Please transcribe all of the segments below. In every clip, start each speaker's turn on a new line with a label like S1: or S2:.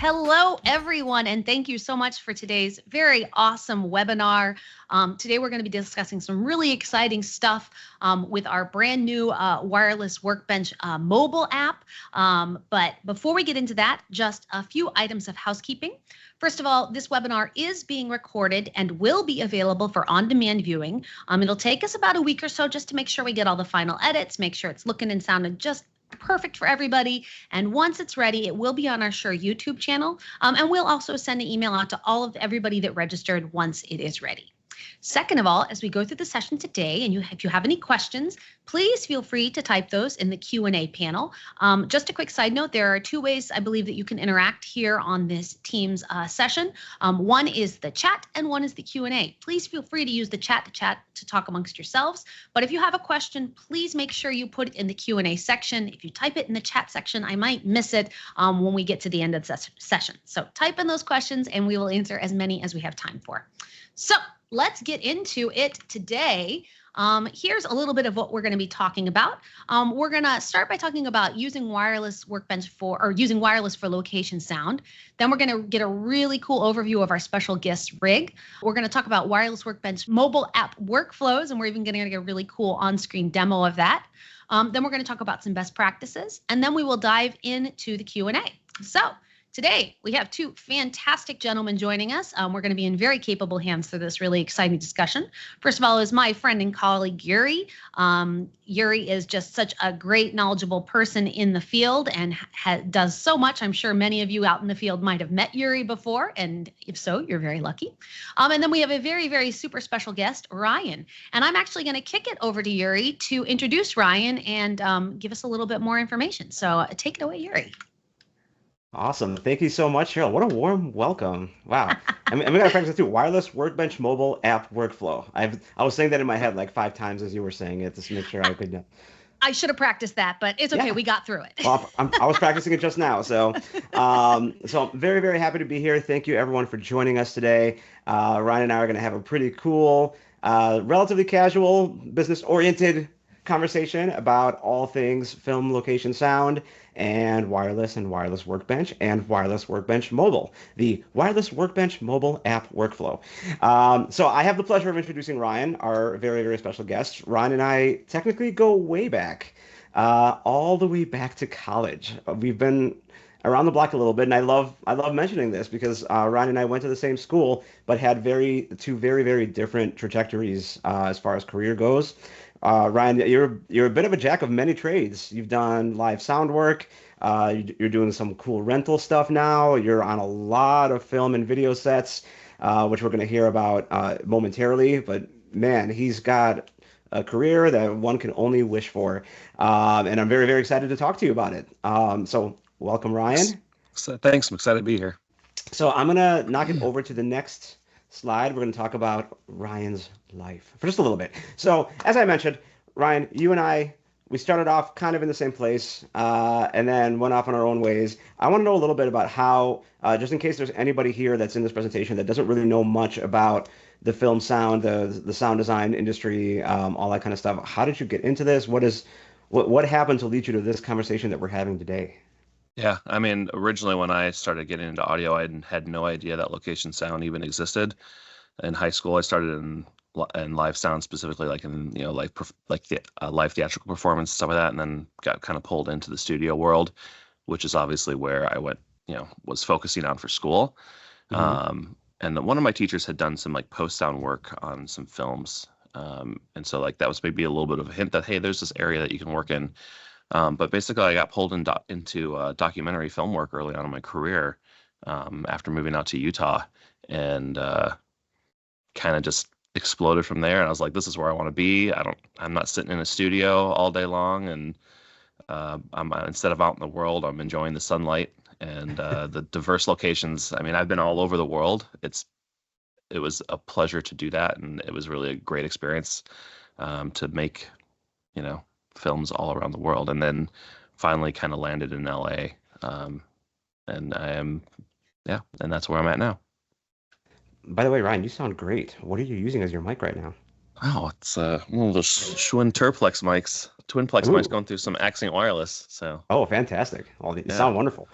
S1: Hello, everyone, and thank you so much for today's very awesome webinar. Today, we're going to be discussing some really exciting stuff with our brand new Wireless Workbench mobile app. But before we get into that, just a few items of housekeeping. First of all, this webinar is being recorded and will be available for on-demand viewing. It'll take us about a week or so just to make sure we get all the final edits, make sure it's looking and sounding just perfect for everybody. And once it's ready, it will be on our Shure YouTube channel. And we'll also send an email out to all of everybody that registered once it is ready. Second of all, as we go through the session today, and if you have any questions, please feel free to type those in the Q&A panel. Just a quick side note, there are two ways I believe that you can interact here on this Teams session. One is the chat and one is the Q&A. Please feel free to use the chat to talk amongst yourselves. But if you have a question, please make sure you put it in the Q&A section. If you type it in the chat section, I might miss it when we get to the end of the session. So type in those questions and we will answer as many as we have time for. So let's get into it today. Here's a little bit of what we're going to be talking about. We're going to start by talking about using Wireless Workbench using wireless for location sound. Then we're going to get a really cool overview of our special guest rig. We're going to talk about Wireless Workbench mobile app workflows, and we're even going to get a really cool on-screen demo of that. Then we're going to talk about some best practices, and then we will dive into the Q&A. So today, we have two fantastic gentlemen joining us. We're going to be in very capable hands for this really exciting discussion. First of all is my friend and colleague, Yuri. Yuri is just such a great, knowledgeable person in the field and does so much. I'm sure many of you out in the field might have met Yuri before, and if so, you're very lucky. And then we have a very, very super special guest, Ryan. And I'm actually going to kick it over to Yuri to introduce Ryan and give us a little bit more information. So take it away, Yuri.
S2: Awesome. Thank you so much, Cheryl. What a warm welcome. Wow. I mean, we got to practice it too. Wireless Workbench Mobile App Workflow. I was saying that in my head like 5 times as you were saying it, just to make sure I could.
S1: I should have practiced that, but it's okay. Yeah. We got through it.
S2: Well, I was practicing it just now. So I'm very, very happy to be here. Thank you, everyone, for joining us today. Ryan and I are going to have a pretty cool, relatively casual, business-oriented conversation about all things film, location, sound, and wireless workbench and wireless workbench mobile, the wireless workbench mobile app workflow. So I have the pleasure of introducing Ryan, our very, very special guest. Ryan and I technically go way back, all the way back to college. We've been around the block a little bit, and I love mentioning this because Ryan and I went to the same school, but had two very, very different trajectories as far as career goes. Ryan, you're a bit of a jack of many trades. You've done live sound work. You're doing some cool rental stuff now. You're on a lot of film and video sets, which we're going to hear about momentarily. But man, he's got a career that one can only wish for. And I'm very, very excited to talk to you about it. So welcome, Ryan.
S3: So, thanks. I'm excited to be here.
S2: So I'm going to knock it over to the next slide. We're going to talk about Ryan's life for just a little bit. So as I mentioned, Ryan, you and I, we started off kind of in the same place and then went off on our own ways. I want to know a little bit about how, just in case there's anybody here that's in this presentation that doesn't really know much about the film sound, the sound design industry, all that kind of stuff. How did you get into this? What happened to lead you to this conversation that we're having today?
S3: Yeah, I mean, originally when I started getting into audio, I had no idea that location sound even existed. In high school, I started in live sound, specifically like in live theatrical performance, stuff like that, and then got kind of pulled into the studio world, which is obviously where I went, was focusing on for school. Mm-hmm. And one of my teachers had done some like post sound work on some films, and so like that was maybe a little bit of a hint that hey, there's this area that you can work in. But basically, I got pulled into documentary film work early on in my career after moving out to Utah, and kind of just exploded from there. And I was like, "This is where I want to be. I'm not sitting in a studio all day long, and instead of out in the world, I'm enjoying the sunlight and the diverse locations. I mean, I've been all over the world. It was a pleasure to do that, and it was really a great experience to make, films all around the world, and then finally kind of landed in LA, and and that's where I'm at now.
S2: By the way, Ryan, you sound great. What are you using as your mic right now?
S3: Oh, it's one of those Schwinn Turplex mics, twinplex mics
S2: Ooh.
S3: going through some Accent wireless. So
S2: Oh, fantastic. Well, they
S3: yeah.
S2: sound wonderful.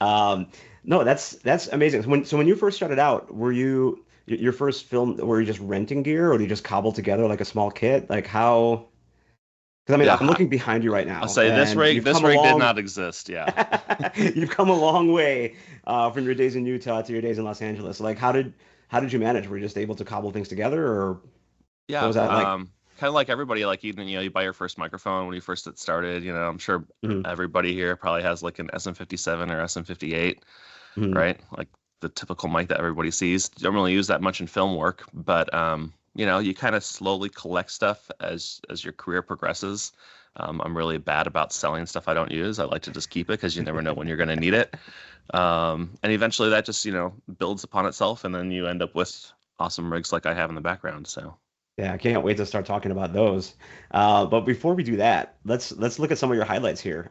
S2: Um, no, that's amazing. So when you first started out, were you your first film, were you just renting gear or did you just cobble together like a small kit? Like how, because I mean,
S3: Yeah,
S2: I'm looking behind you right
S3: I'll
S2: now
S3: say this
S2: and
S3: rig
S2: you've
S3: this
S2: come a
S3: rig did
S2: long
S3: not exist. Yeah.
S2: you've come a long way from your days in Utah to your days in Los Angeles. Like how did you manage? Were you just able to cobble things together or what
S3: Yeah,
S2: was that like?
S3: kind of like everybody, like even you buy your first microphone when you first get started. I'm sure
S2: Mhm,
S3: everybody here probably has like an SM57 or SM58,
S2: mhm.
S3: right? Like the typical mic that everybody sees. Don't really use that much in film work, but you kind of slowly collect stuff as your career progresses. I'm really bad about selling stuff I don't use. I like to just keep it because you never know when you're going to need it. And eventually that just builds upon itself, and then you end up with awesome rigs like I have in the background. So.
S2: Yeah, I can't wait to start talking about those. But before we do that, let's look at some of your highlights here.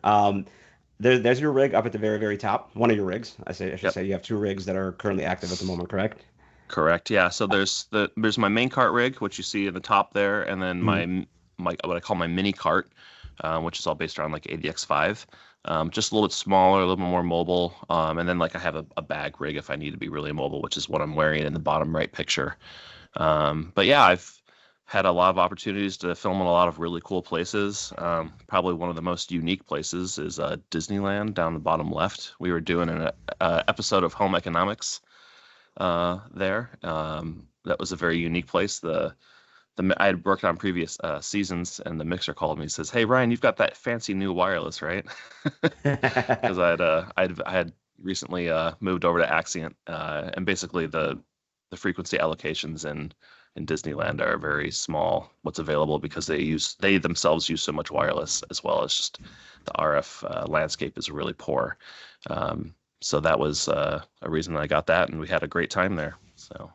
S2: There's your rig up at the very, very top. One of your rigs. I should
S3: Yep.
S2: say you have two rigs that are currently active at the moment, correct?
S3: Correct. Yeah. So there's my main cart rig, which you see in the top there, and then
S2: Mhm.
S3: my what I call my mini cart, which is all based around like ADX5, just a little bit smaller, a little bit more mobile. And then like I have a bag rig if I need to be really mobile, which is what I'm wearing in the bottom right picture. But yeah, I've had a lot of opportunities to film in a lot of really cool places. Probably one of the most unique places is Disneyland down the bottom left. We were doing an episode of Home Economics there. That was a very unique place. I had worked on previous seasons, and the mixer called me and says, "Hey Ryan, you've got that fancy new wireless, right?" Because I had recently moved over to Axient, and basically the frequency allocations in Disneyland are very small. What's available because they themselves use so much wireless, as well as just the RF landscape is really poor. So that was a reason I got that, and we had a great time there. So.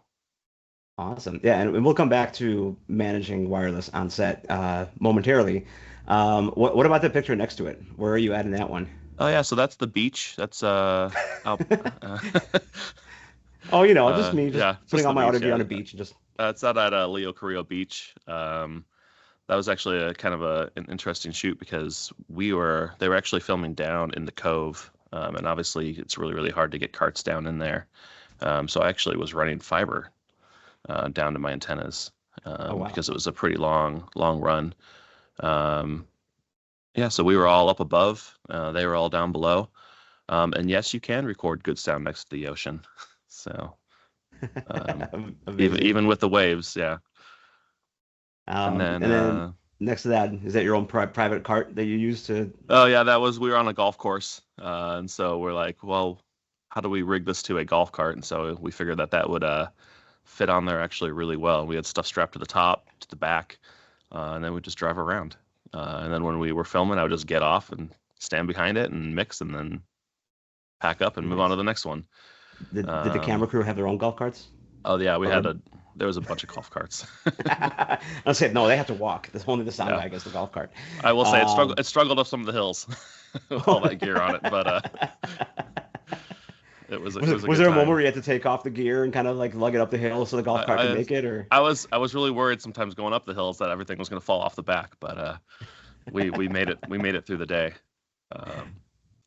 S2: Awesome. Yeah, and we'll come back to managing wireless on set momentarily. What about the picture next to it? Where are you at in that one?
S3: Oh yeah, so that's the beach. That's out, uh,
S2: Oh, just me, just
S3: yeah,
S2: putting
S3: just
S2: all
S3: the
S2: my auto
S3: beach.
S2: gear on
S3: Yeah,
S2: a beach and just.
S3: it's out at Leo Carrillo Beach. That was actually a kind of an interesting shoot because they were actually filming down in the cove, and obviously it's really really hard to get carts down in there. So I actually was running fiber down to my antennas
S2: Oh wow.
S3: because it was a pretty long run. Um, yeah, so we were all up above. They were all down below. And yes, you can record good sound next to the ocean. So even
S2: Amazing.
S3: even with the waves, yeah. And then
S2: And then next to that, is that your own private cart that you use to?
S3: oh yeah, we were on a golf course, and so we're like, well, how do we rig this to a golf cart? And so we figured that would fit on there actually really well. We had stuff strapped to the top, to the back, and then we just drive around. And then when we were filming, I would just get off and stand behind it and mix, and then pack up and move on to
S2: Nice.
S3: the next one.
S2: Did the camera
S3: Um,
S2: crew have their own golf carts?
S3: oh yeah,
S2: Or
S3: there was a bunch of golf carts.
S2: I said no, they have to walk. That's only the sound
S3: Yeah,
S2: guy gets the golf cart.
S3: I will say
S2: Um,
S3: it struggled up some of the hills with all that gear on it, but it was a
S2: was
S3: good
S2: there a moment where
S3: time.
S2: you had to take off the gear and kind of like lug it up the hill so the golf cart could
S3: I
S2: make it, or?
S3: I was really worried sometimes going up the hills that everything was going to fall off the back, but we made it through the day. Um,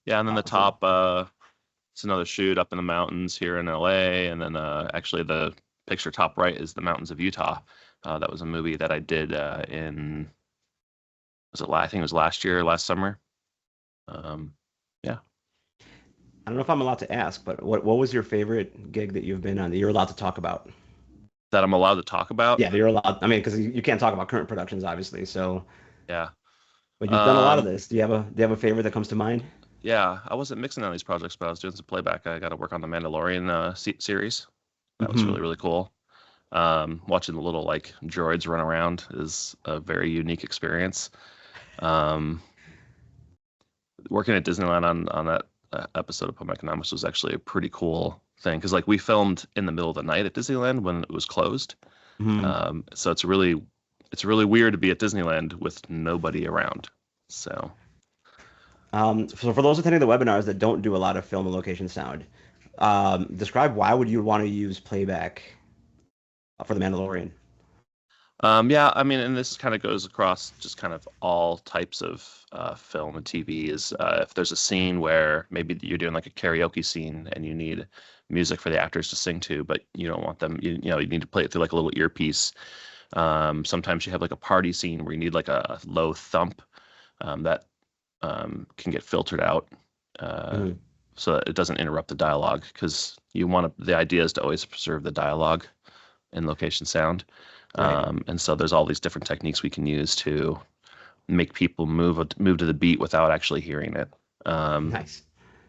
S3: yeah, and then the
S2: Awesome.
S3: top it's another shoot up in the mountains here in LA, and then actually the picture top right is the mountains of Utah. That was a movie that I did in I think it was last year, last summer. Um, yeah.
S2: I don't know if I'm allowed to ask, but what was your favorite gig that you've been on that you're allowed to talk about?
S3: That I'm allowed to talk about.
S2: Yeah, that you're allowed. I mean, because you can't talk about current productions, obviously. So,
S3: Yeah.
S2: but you've done a lot of
S3: Um,
S2: this. Do you have a favorite that comes to mind?
S3: yeah, I wasn't mixing on these projects, but I was doing some playback. I got to work on the Mandalorian series. That was really,
S2: Hmm.
S3: really cool. Watching the little like droids run around is a very unique experience. Um, Working at Disneyland on that episode of Home Economics was actually a pretty cool thing because like we filmed in the middle of the night at Disneyland when it was closed.
S2: Hmm.
S3: So it's really weird to be at Disneyland with nobody around. So
S2: So for those attending the webinars that don't do a lot of film and location sound, describe why would you want to use playback for The Mandalorian?
S3: Yeah, I mean, and this kind of goes across just kind of all types of film and TV. Is if there's a scene where maybe you're doing like a karaoke scene and you need music for the actors to sing to, but you don't want them, you know, you need to play it through like a little earpiece. Sometimes you have like a party scene where you need like a low thump that can get filtered out
S2: Mhm.
S3: so that it doesn't interrupt the dialogue because the idea is to always preserve the dialogue in location sound.
S2: Right.
S3: And so there's all these different techniques we can use to make people move to the beat without actually hearing it. Um,
S2: Nice.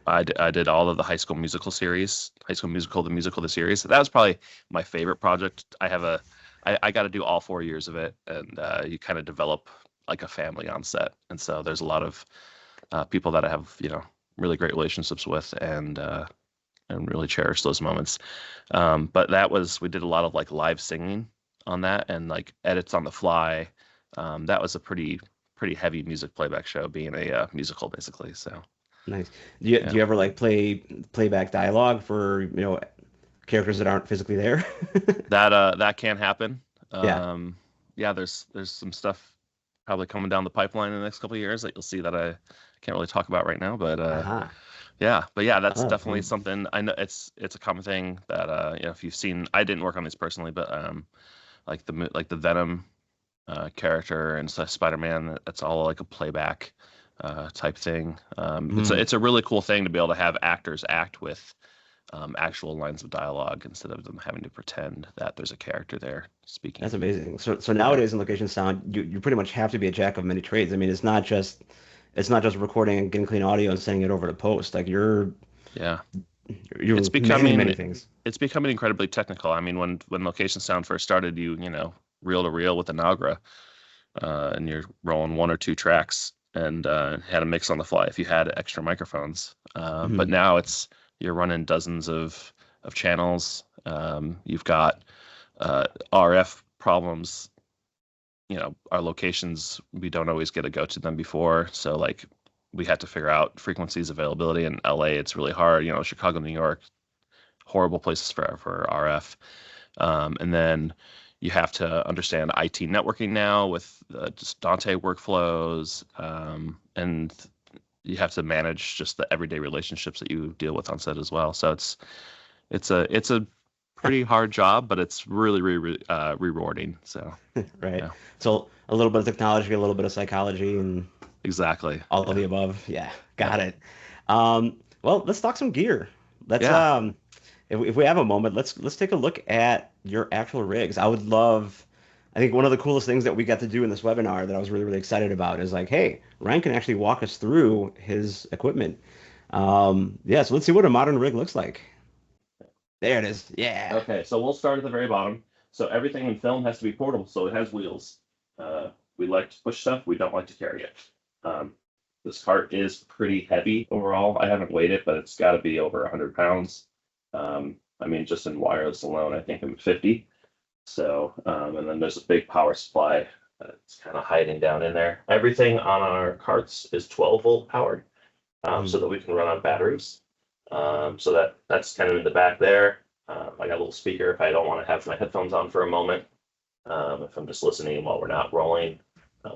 S3: I did all of the High School Musical series, High School Musical, the musical, the series. That was probably my favorite project. I got to do all 4 years of it, and you kind of develop like a family on set. And so there's a lot of people that I have, really great relationships with, and really cherish those moments. But we did a lot of like live singing on that and like edits on the fly. That was a pretty heavy music playback show, being a musical basically. So
S2: Nice. Do
S3: yeah,
S2: you ever like playback dialogue for, characters that aren't physically there?
S3: that can happen.
S2: Yeah.
S3: Yeah, there's some stuff probably coming down the pipeline in the next couple of years that you'll see that I can't really talk about right now, but
S2: Aha.
S3: yeah, that's
S2: Oh,
S3: definitely something. I know it's a common thing that if you've seen, I didn't work on these personally, but like the Venom character and Spider-Man, that's all like a playback type thing.
S2: mhm.
S3: It's a really cool thing to be able to have actors act with actual lines of dialogue instead of them having to pretend that there's a character there speaking.
S2: That's amazing. So
S3: Yeah,
S2: nowadays in location sound, you pretty much have to be a jack of many trades. I mean, it's not just recording and getting clean audio and sending it over to post. Like
S3: yeah.
S2: you're
S3: It's
S2: managing
S3: becoming
S2: many things.
S3: it's becoming incredibly technical. I mean, when location sound first started, reel to reel with an Nagra, and you're rolling one or two tracks and had a mix on the fly if you had extra microphones. But
S2: Mhm.
S3: now you're running dozens of channels. You've got RF problems. Our locations, we don't always get to go to them before, so like we had to figure out frequencies availability. In LA, it's really hard. Chicago, New York, horrible places for RF. And then you have to understand IT networking now with just Dante workflows, and you have to manage just the everyday relationships that you deal with on set as well. So it's a pretty hard job, but it's really, rewarding. So
S2: Right.
S3: yeah,
S2: So a little bit of technology, a little bit of psychology, and
S3: exactly.
S2: all of
S3: Yeah,
S2: the above. Yeah,
S3: yeah,
S2: got it. Well, let's talk some gear. Let's
S3: yeah.
S2: if we have a moment, let's take a look at your actual rigs. I think one of the coolest things that we got to do in this webinar that I was really, really excited about is like, hey, Ryan can actually walk us through his equipment. Yeah, so let's see what a modern rig looks like. There it is. Yeah.
S3: Okay, so we'll start at the very bottom. So everything in film has to be portable, so it has wheels. We like to push stuff, we don't like to carry it. Um, this cart is pretty heavy overall. I haven't weighed it, but it's got to be over 100 pounds. I mean, just in wireless alone, I think I'm 50. So, and then there's a big power supply that's kind of hiding down in there. Everything on our carts is 12-volt powered,
S2: Mhm.
S3: so that we can run on batteries. So that's kind of in the back there. I got a little speaker if I don't want to have my headphones on for a moment. If I'm just listening while we're not rolling.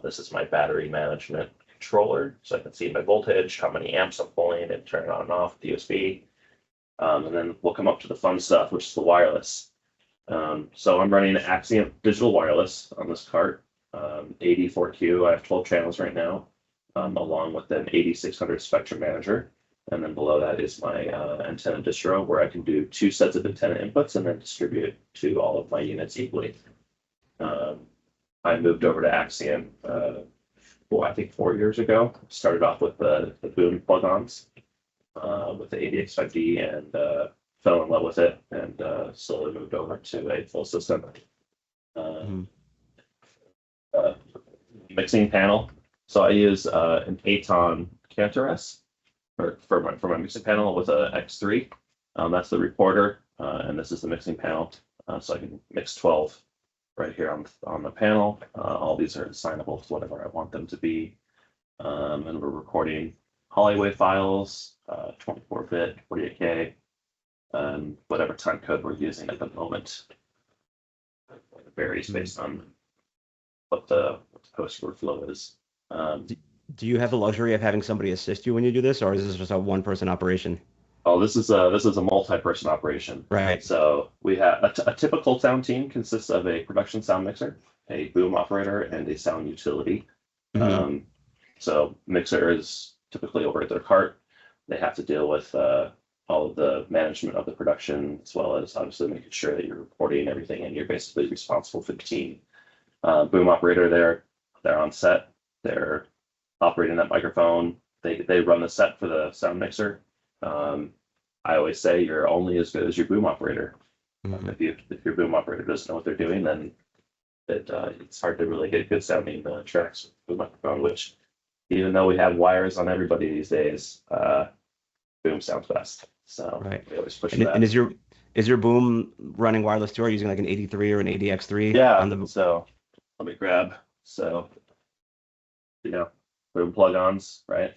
S3: This is my battery management controller, so I can see my voltage, how many amps I'm pulling, and turn it on and off with USB. And then we'll come up to the fun stuff, which is the wireless. So I'm running Axiom digital wireless on this cart, 84Q. I have 12 channels right now, along with an 8600 Spectrum Manager. And then below that is my antenna distro, where I can do two sets of antenna inputs and then distribute to all of my units equally. Um, I moved over to Axiom, I think 4 years ago. Started off with the boom plug-ons with the ADX5D and fell in love with it and slowly moved over to a full system. Uh,
S2: Mhm.
S3: uh, Mixing panel. So I use an Aton Cantor S for my mixing panel with a X3. That's the recorder, and this is the mixing panel. So I can mix 12 right here on the panel. All these are assignable to whatever I want them to be. And we're recording Hollywood files, 24-bit, 48K, and whatever time code we're using at the moment. It varies based on what the post workflow is.
S2: Do you have the luxury of having somebody assist you when you do this, or is this just a one-person operation?
S3: Oh, this is a multi-person operation.
S2: Right.
S3: So we have a typical sound team consists of a production sound mixer, a boom operator, and a sound utility.
S2: Mhm.
S3: So mixer is typically over at their cart. They have to deal with all of the management of the production, as well as obviously making sure that you're reporting everything, and you're basically responsible for the team. Boom operator, they're on set. They're operating that microphone. They run the set for the sound mixer. I always say you're only as good as your boom operator.
S2: Mhm.
S3: If your boom operator doesn't know what they're doing, then it's hard to really get good sounding tracks with the microphone. Which, even though we have wires on everybody these days, boom sounds best. So
S2: Right.
S3: we always push
S2: And,
S3: for that.
S2: and is your boom running wireless too? Or using like an 83 or an ADX3
S3: Yeah.
S2: on the?
S3: So let me grab. So boom plug-ons, right?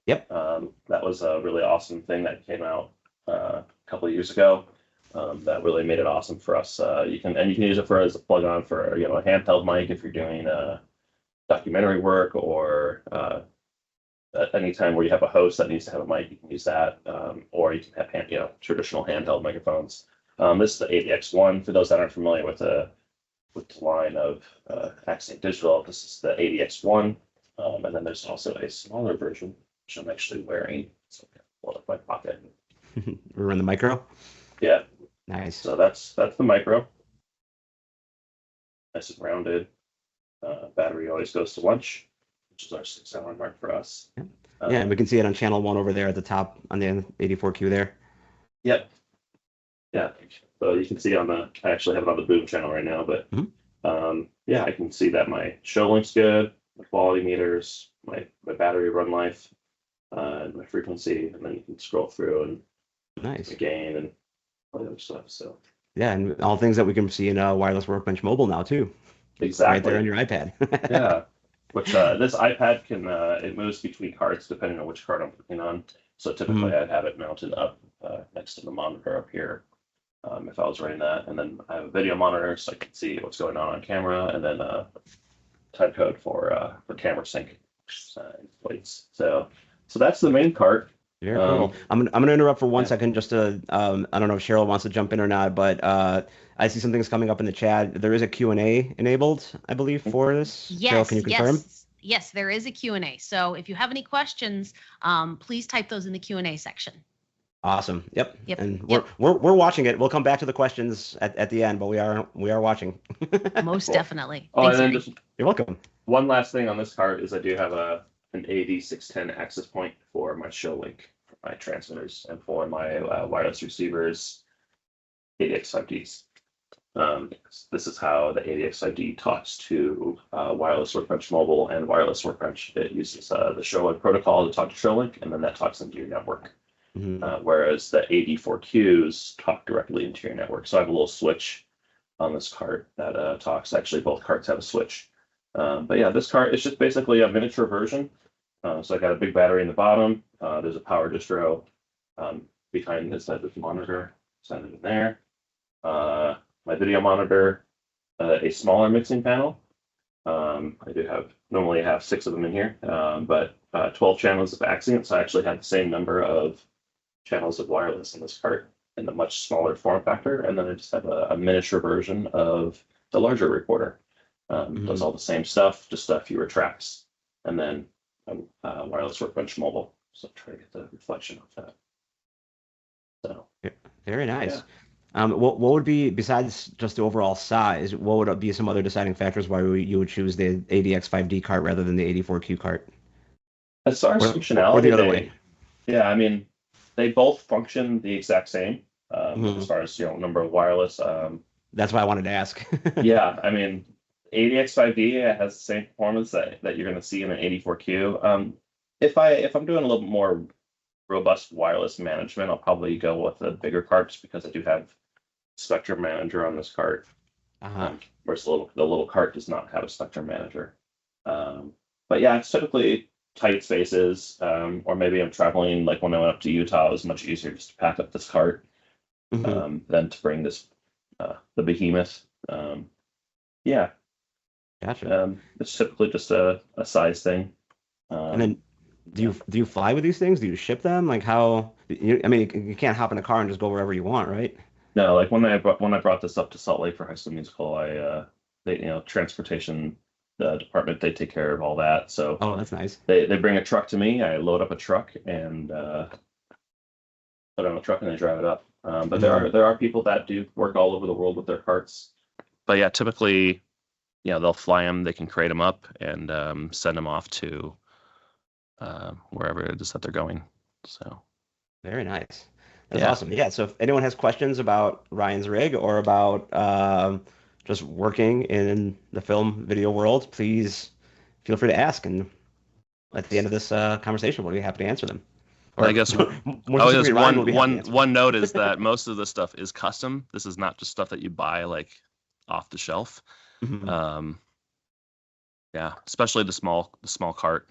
S2: Yep.
S3: That was a really awesome thing that came out a couple of years ago. That really made it awesome for us. You can use it as a plug-on for a handheld mic if you're doing documentary work, or at any time where you have a host that needs to have a mic, you can use that, or you can have traditional handheld microphones. This is the ADX1. For those that aren't familiar with the line of Accent Digital, this is the ADX1, and then there's also a smaller version, which I'm actually wearing. So I can pull it up my pocket.
S2: We're in the micro.
S3: Yeah.
S2: Nice.
S3: So that's the micro. Nice and rounded. Battery always goes to lunch, which is our 6-hour mark for us.
S2: Yeah, and we can see it on channel 1 over there at the top on the 84Q there.
S3: Yep. Yeah. So you can see I actually have it on the boom channel right now, but yeah, I can see that my show link's good, my quality meters, my battery run life, and my frequency, and then you can scroll through and
S2: Nice.
S3: the gain and all the other stuff. So
S2: Yeah, and all things that we can see in Wireless Workbench Mobile now too.
S3: exactly.
S2: Right there on your iPad.
S3: Yeah. Which this iPad can it moves between carts depending on which cart I'm clicking on. So typically I'd have it mounted up next to the monitor up here if I was running that, and then I have a video monitor so I can see what's going on camera, and then time code for camera sync plates. So that's the main cart.
S2: Very cool. I'm gonna interrupt for 1 second just to I don't know if Cheryl wants to jump in or not, but I see some things coming up in the chat. There is a Q&A enabled, I believe, for this.
S1: Yes,
S2: Cheryl, can you confirm?
S1: Yes, there is a Q&A. So if you have any questions, please type those in the Q&A section.
S2: Awesome. Yep.
S1: Yep.
S2: And we're watching it. We'll come back to the questions at the end, but we are watching.
S1: Most
S3: Cool.
S1: definitely.
S3: Oh,
S1: Thanks,
S3: and then
S1: Yuri.
S3: just
S2: You're welcome.
S3: one last thing on this cart is I do have an AD610 access point for my show link, for my transmitters, and for my wireless receivers, ADX5Ds. This is how the ADX5D talks to Wireless Workbench Mobile and Wireless Workbench. It uses the show link protocol to talk to show link, and then that talks into your network. Whereas the AD4Qs talk directly into your network. So I have a little switch on this cart that talks. Actually, both carts have a switch. But yeah, this cart is just basically a miniature version. So I got a big battery in the bottom. There's a power distro behind this monitor. Send it in there. My video monitor, a smaller mixing panel. I normally have 6 of them in here, but 12 channels of Accent. So I actually have the same number of channels of wireless in this cart in a much smaller form factor. And then I just have a miniature version of the larger recorder. Does all the same stuff, just fewer tracks. And then Wireless Workbench Mobile. So try to get the reflection of that. So
S2: very nice. Yeah. What would be, besides just the overall size, what would be some other deciding factors why you would choose the ADX5D cart rather than the 84Q cart?
S3: As far as functionality,
S2: or the other way.
S3: Yeah, I mean, they both function the exact same as far as number of wireless.
S2: That's why I wanted to ask.
S3: Yeah, I mean, ADX5D has the same performance that you're going to see in an 84Q. If I'm doing a little bit more robust wireless management, I'll probably go with the bigger carts because I do have Spectrum Manager on this cart. Whereas the little cart does not have a Spectrum Manager. But yeah, it's typically tight spaces, or maybe I'm traveling, like when I went up to Utah, it was much easier just to pack up this cart than to bring this the behemoth. Yeah.
S2: Gotcha.
S3: It's typically just a size thing.
S2: And then do you fly with these things? Do you ship them? Like how I mean you can't hop in a car and just go wherever you want, right?
S3: No, like when I brought this up to Salt Lake for High School Musical, they transportation department, they take care of all that. So
S2: Oh, that's nice.
S3: they bring a truck to me. I load up a truck and put it on a truck and they drive it up. But there are people that do work all over the world with their carts. But yeah, typically, they'll fly them. They can crate them up and send them off to wherever it is that they're going. So
S2: Very nice. That's awesome. Yeah. So if anyone has questions about Ryan's rig or about just working in the film video world, please feel free to ask. And at the end of this conversation, we'll be happy to answer them. Or
S3: I guess
S2: more
S3: just
S2: specifically, Ryan will be happy to answer them.
S3: one note is that most of the stuff is custom. This is not just stuff that you buy like off the shelf.
S2: Mhm.
S3: Yeah, especially the small cart.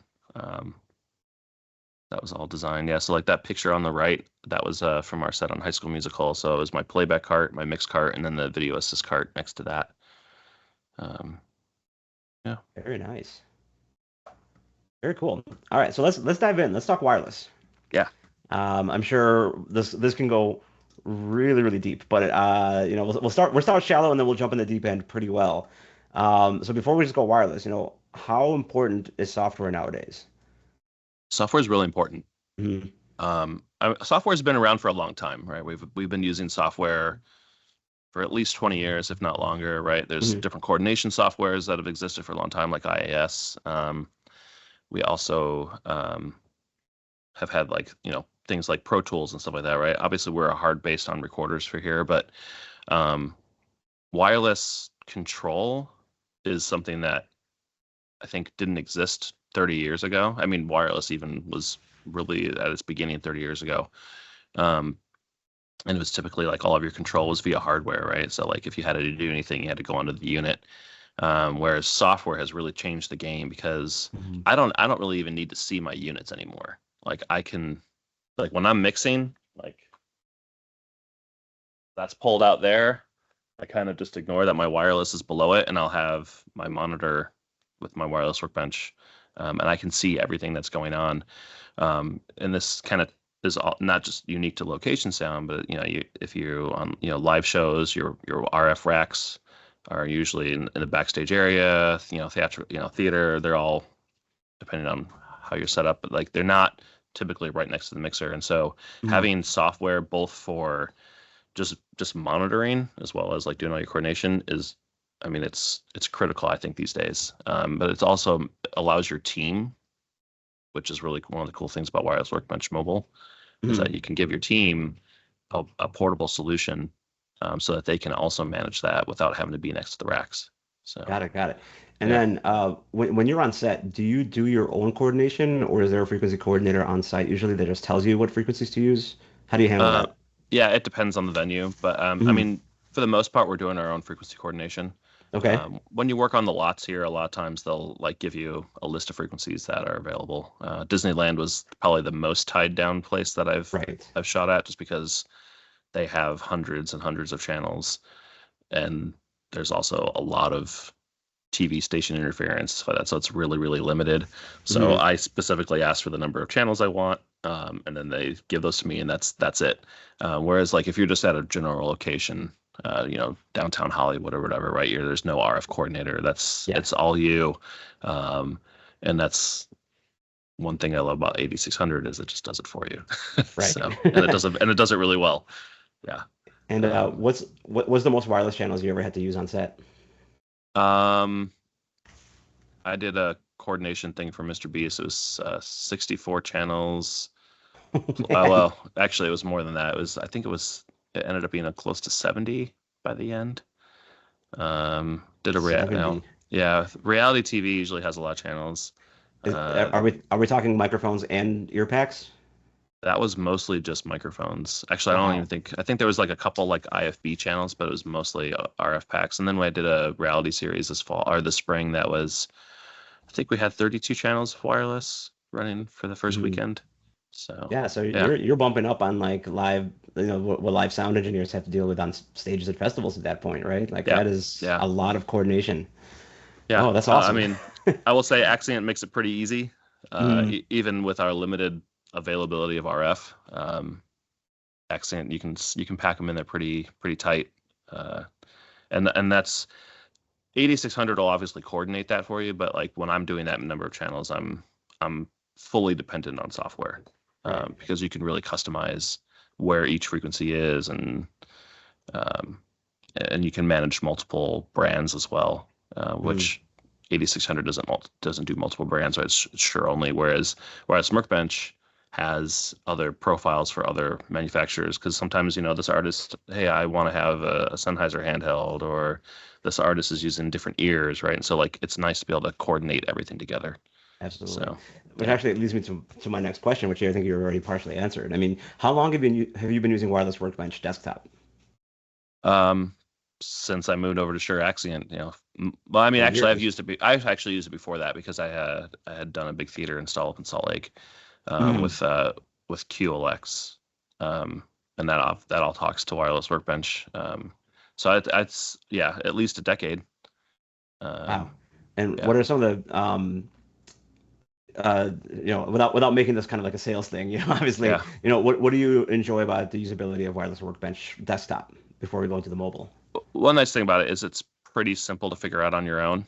S3: That was all designed. Yeah, so like that picture on the right, that was from our set on High School Musical. So it was my playback cart, my mix cart, and then the video assist cart next to that. Yeah.
S2: Very nice. Very cool. All right, so let's dive in. Let's talk wireless.
S3: Yeah.
S2: I'm sure this can go really really deep, but we'll start shallow and then we'll jump in the deep end pretty well. So before we just go wireless, how important is software nowadays?
S3: Software is really important.
S2: Mhm.
S3: Software has been around for a long time, right? We've been using software for at least 20 years, if not longer, right? There's different coordination softwares that have existed for a long time, like IAS. We also have had things like Pro Tools and stuff like that, right? Obviously, we're a hard based on recorders for here, but wireless control is something that I think didn't exist 30 years ago. I mean, wireless even was really at its beginning 30 years ago. And it was typically like all of your control was via hardware, right? So like if you had to do anything, you had to go onto the unit. Whereas software has really changed the game because I don't really even need to see my units anymore. Like I can, like when I'm mixing, like that's pulled out there. I kind of just ignore that my wireless is below it, and I'll have my monitor with my wireless workbench, and I can see everything that's going on. And this kind of is not just unique to location sound, but if you're on live shows, your RF racks are usually in the backstage area, theater. They're all depending on how you're set up, but like they're not typically right next to the mixer. And so having software both for just monitoring as well as like doing all your coordination is, I mean, it's critical, I think, these days. But it also allows your team, which is really one of the cool things about Wireless Workbench Mobile, is that you can give your team a portable solution so that they can also manage that without having to be next to the racks. So
S2: Got it. And then when you're on set, do you do your own coordination or is there a frequency coordinator on site usually that just tells you what frequencies to use? How do you handle that?
S3: Yeah, it depends on the venue, but I mean, for the most part, we're doing our own frequency coordination.
S2: Okay.
S3: When you work on the lots here, a lot of times they'll like give you a list of frequencies that are available. Disneyland was probably the most tied down place that I've shot at, just because they have hundreds and hundreds of channels, and there's also a lot of TV station interference for that, so it's really really limited. So I specifically ask for the number of channels I want, and then they give those to me, and that's it. Whereas like if you're just at a general location, downtown Hollywood or whatever, right? There's no RF coordinator. It's all you, and that's one thing I love about 8600 is it just does it for you.
S2: Right.
S3: So, and it does it really well. Yeah.
S2: And what was the most wireless channels you ever had to use on set?
S3: I did a coordination thing for Mr. Beast. It was 64 channels. Well, actually, it was more than that. It ended up being close to 70 by the end. Did a reality. Yeah, reality TV usually has a lot of channels.
S2: Are we talking microphones and ear packs?
S3: That was mostly just microphones. Actually, I think there was like a couple like IFB channels, but it was mostly RF packs. And then when I did a reality series this spring, that was, I think we had 32 channels of wireless running for the first weekend. So
S2: you're bumping up on like live, what live sound engineers have to deal with on stages at festivals at that point, right? Like that is a lot of coordination.
S3: Yeah.
S2: Oh, that's awesome.
S3: I mean, I will say Axient makes it pretty easy,
S2: Mhm.
S3: even with our limited availability of RF. Axient, you can pack them in there pretty tight, uh, and that's 8600 will obviously coordinate that for you. But like when I'm doing that number of channels, I'm fully dependent on software,
S2: Right.
S3: because you can really customize where each frequency is, um, and you can manage multiple brands as well,
S2: Mm.
S3: which 8600 doesn't do multiple brands, right? It's Shure only. Whereas Workbench has other profiles for other manufacturers, because sometimes this artist, hey, I want to have a Sennheiser handheld, or this artist is using different ears, right? And so like it's nice to be able to coordinate everything together.
S2: Absolutely.
S3: So
S2: Which
S3: yeah.
S2: actually leads me to my next question, which I think you already partially answered. I mean, how long have you been using Wireless Workbench desktop?
S3: Um, since I moved over to Shure Axient, well, I mean,
S2: So
S3: actually,
S2: years.
S3: I've actually used it before that, because I had done a big theater install up in Salt Lake,
S2: Mm.
S3: with QLX, um, and that all talks to Wireless Workbench. So it's yeah, at least a decade.
S2: Wow.
S3: Um,
S2: And
S3: yeah,
S2: what are some of the without making this kind of like a sales thing, obviously,
S3: yeah.
S2: what do you enjoy about the usability of Wireless Workbench desktop before we go into the mobile?
S3: One nice thing about it is it's pretty simple to figure out on your own.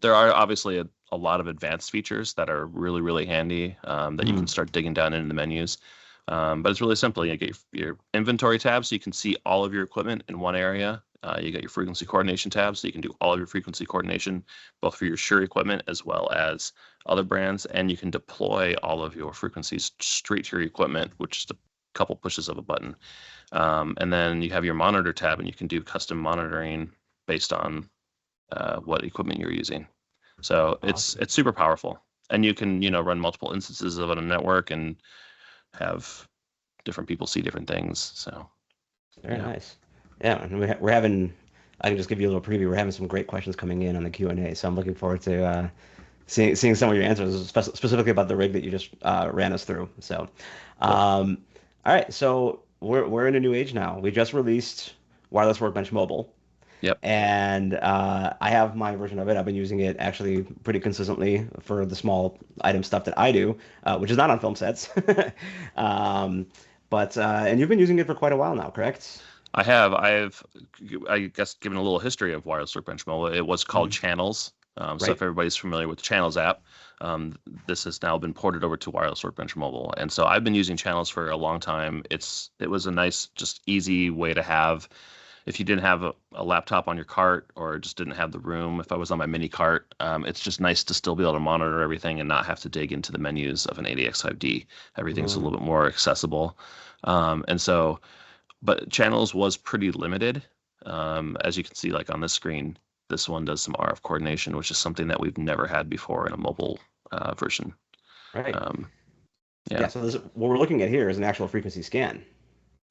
S3: There are obviously a lot of advanced features that are really, really handy, that you can
S2: Mm.
S3: start digging down into the menus. But it's really simple. You get your inventory tab, so you can see all of your equipment in one area. You got your frequency coordination tab, so you can do all of your frequency coordination, both for your Shure equipment as well as other brands. And you can deploy all of your frequencies straight to your equipment, which is a couple pushes of a button. And then you have your monitor tab, and you can do custom monitoring based on what equipment you're using. So it's
S2: Awesome.
S3: it's super powerful, and you can run multiple instances of it on a network and have different people see different things. So
S2: Very
S3: yeah,
S2: nice. Yeah, and we're having. I can just give you a little preview. We're having some great questions coming in on the Q&A, so I'm looking forward to seeing some of your answers, specifically about the rig that you just ran us through. So,
S3: cool.
S2: all right. So we're in a new age now. We just released Wireless Workbench Mobile,
S3: Yep.
S2: and I have my version of it. I've been using it actually pretty consistently for the small item stuff that I do, which is not on film sets. um, but and you've been using it for quite a while now, correct?
S3: I guess, given a little history of Wireless Workbench Mobile, it was called
S2: Mhm.
S3: Channels. So if
S2: Right.
S3: everybody's familiar with the Channels app, this has now been ported over to Wireless Workbench Mobile. And so I've been using Channels for a long time. It was a nice, just easy way to have, if you didn't have a laptop on your cart, or just didn't have the room. If I was on my mini cart, it's just nice to still be able to monitor everything and not have to dig into the menus of an ADX5D. Everything's a
S2: Mm.
S3: little bit more accessible. And so, but Channels was pretty limited. As you can see, like on this screen, this one does some RF coordination, which is something that we've never had before in a mobile version.
S2: Right.
S3: Um,
S2: Yeah.
S3: yeah,
S2: So what we're looking at here is an actual frequency scan.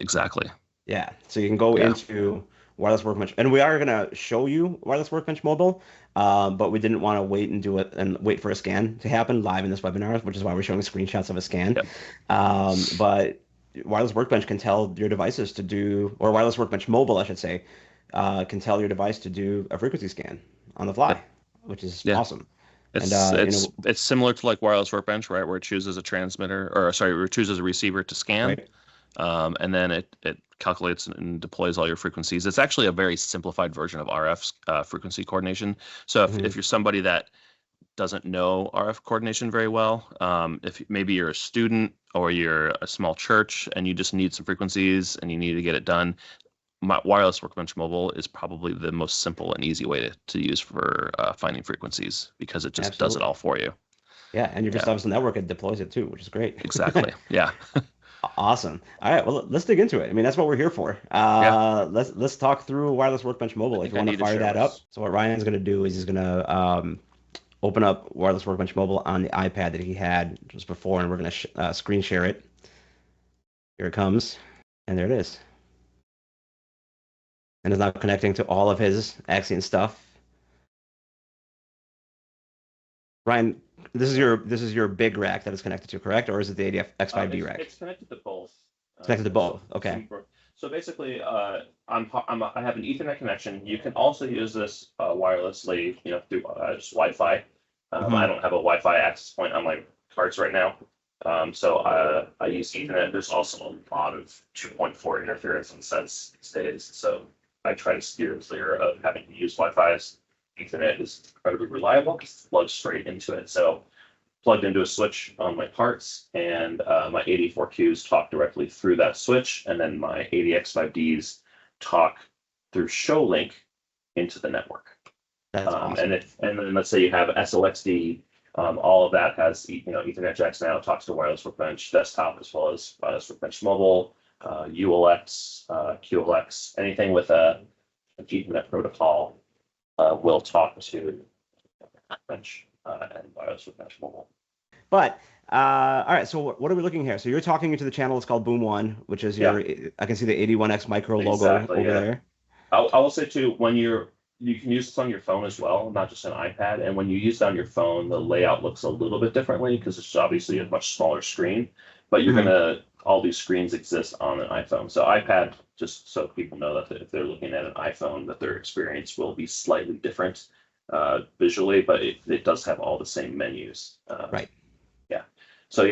S3: exactly.
S2: Yeah, so you can go
S3: Yeah,
S2: into Wireless Workbench, and we are gonna show you Wireless Workbench Mobile, but we didn't want to wait and do it and wait for a scan to happen live in this webinar, which is why we're showing screenshots of a scan.
S3: yep,
S2: But Wireless Workbench can tell your devices to do, or Wireless Workbench Mobile, I should say, can tell your device to do a frequency scan on the
S3: yep,
S2: fly, which is
S3: yeah.
S2: awesome. And
S3: It's similar to like Wireless Workbench, right, where it chooses a transmitter, or sorry, where it chooses a receiver to scan,
S2: right.
S3: and then it calculates and deploys all your frequencies. It's actually a very simplified version of RF frequency coordination. So if
S2: Mhm.
S3: you're somebody that doesn't know RF coordination very well, if maybe you're a student or you're a small church and you just need some frequencies and you need to get it done, my Wireless Workbench Mobile is probably the most simple and easy way to use for finding frequencies, because it just does it
S2: Absolutely.
S3: all for you.
S2: Yeah, and if you
S3: Yeah,
S2: still have some network, it deploys it too, which is great.
S3: exactly. Yeah,
S2: Awesome. All right, well, let's dig into it. I mean, that's what we're here for.
S3: yeah.
S2: Let's talk through Wireless Workbench
S3: I
S2: Mobile. If
S3: think
S2: you
S3: I
S2: want to
S3: need to
S2: fire
S3: share
S2: that
S3: my.
S2: up. So what Ryan's going to do is he's going to open up Wireless Workbench Mobile on the iPad that he had just before, and we're going to screen share it. Here it comes, and there it is. And it's now connecting to all of his Axion stuff. Ryan, this is your big rack that it's connected to, correct? Or is it the ADF X5D rack?
S3: It's connected to both.
S2: It's connected to both. Okay.
S3: So basically, I have an Ethernet connection. You can also use this wirelessly, through just Wi-Fi. I don't have a Wi-Fi access point on my cards right now, so I use Ethernet. There's also a lot of 2.4 interference and sense these days, so I try to steer clear of having to use Wi-Fi. Ethernet is incredibly reliable because it plugs straight into it. So plugged into a switch on my parts, and my 84Qs talk directly through that switch, and then my 80X5Ds talk through ShowLink into the network.
S2: That's awesome.
S3: And then let's say you have SOXD, all of that has Ethernet jacks now. It talks to Wireless Workbench Desktop as well as Wireless Workbench Mobile, ULX, QLX, anything with an Ethernet protocol will talk to Workbench and Wireless Workbench Mobile.
S2: But all right, so what are we looking here? So you're talking into the channel. It's called Boom One, which is your. I can see the 81X micro logo over there.
S3: I will say too, when you can use this on your phone as well, not just an iPad. And when you use it on your phone, the layout looks a little bit differently because it's obviously a much smaller screen. But you're all these screens exist on an iPhone. So iPad, just so people know that if they're looking at an iPhone, that their experience will be slightly different visually, but it does have all the same menus.
S2: Right.
S3: So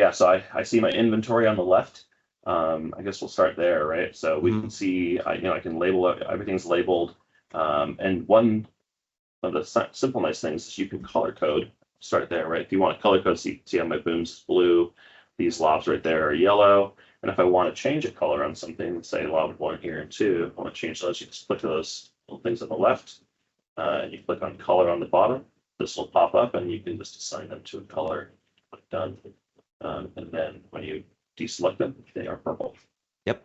S3: I see my inventory on the left. I guess we'll start there, right? So we can see, I can label it, everything's labeled. And one of the simple nice things is you can color code. Start there, right? If you want to color code, see how my booms is blue, these lobs right there are yellow. And if I want to change a color on something, say lob 1 here and 2, I want to change those, you just click those little things on the left. And you click on color on the bottom. This will pop up and you can just assign them to a color. Click done. And then when you deselect them, they are purple.
S2: Yep.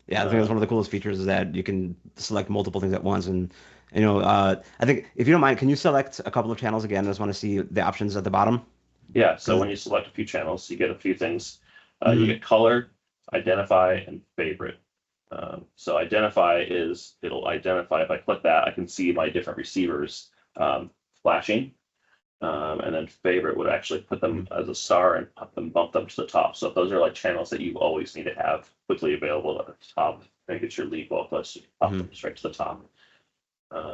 S2: Yeah, I think that's one of the coolest features is that you can select multiple things at once. And, I think if you don't mind, can you select a couple of channels again? I just want to see the options at the bottom.
S3: Yeah, so when you select a few channels, you get a few things. You get color, identify, and favorite. So identify it'll identify, if I click that, I can see my different receivers flashing. And then favorite would actually put them as a star and bump them to the top. So those are like channels that you always need to have quickly available at the top. Make it your lead both us pop them straight to the top.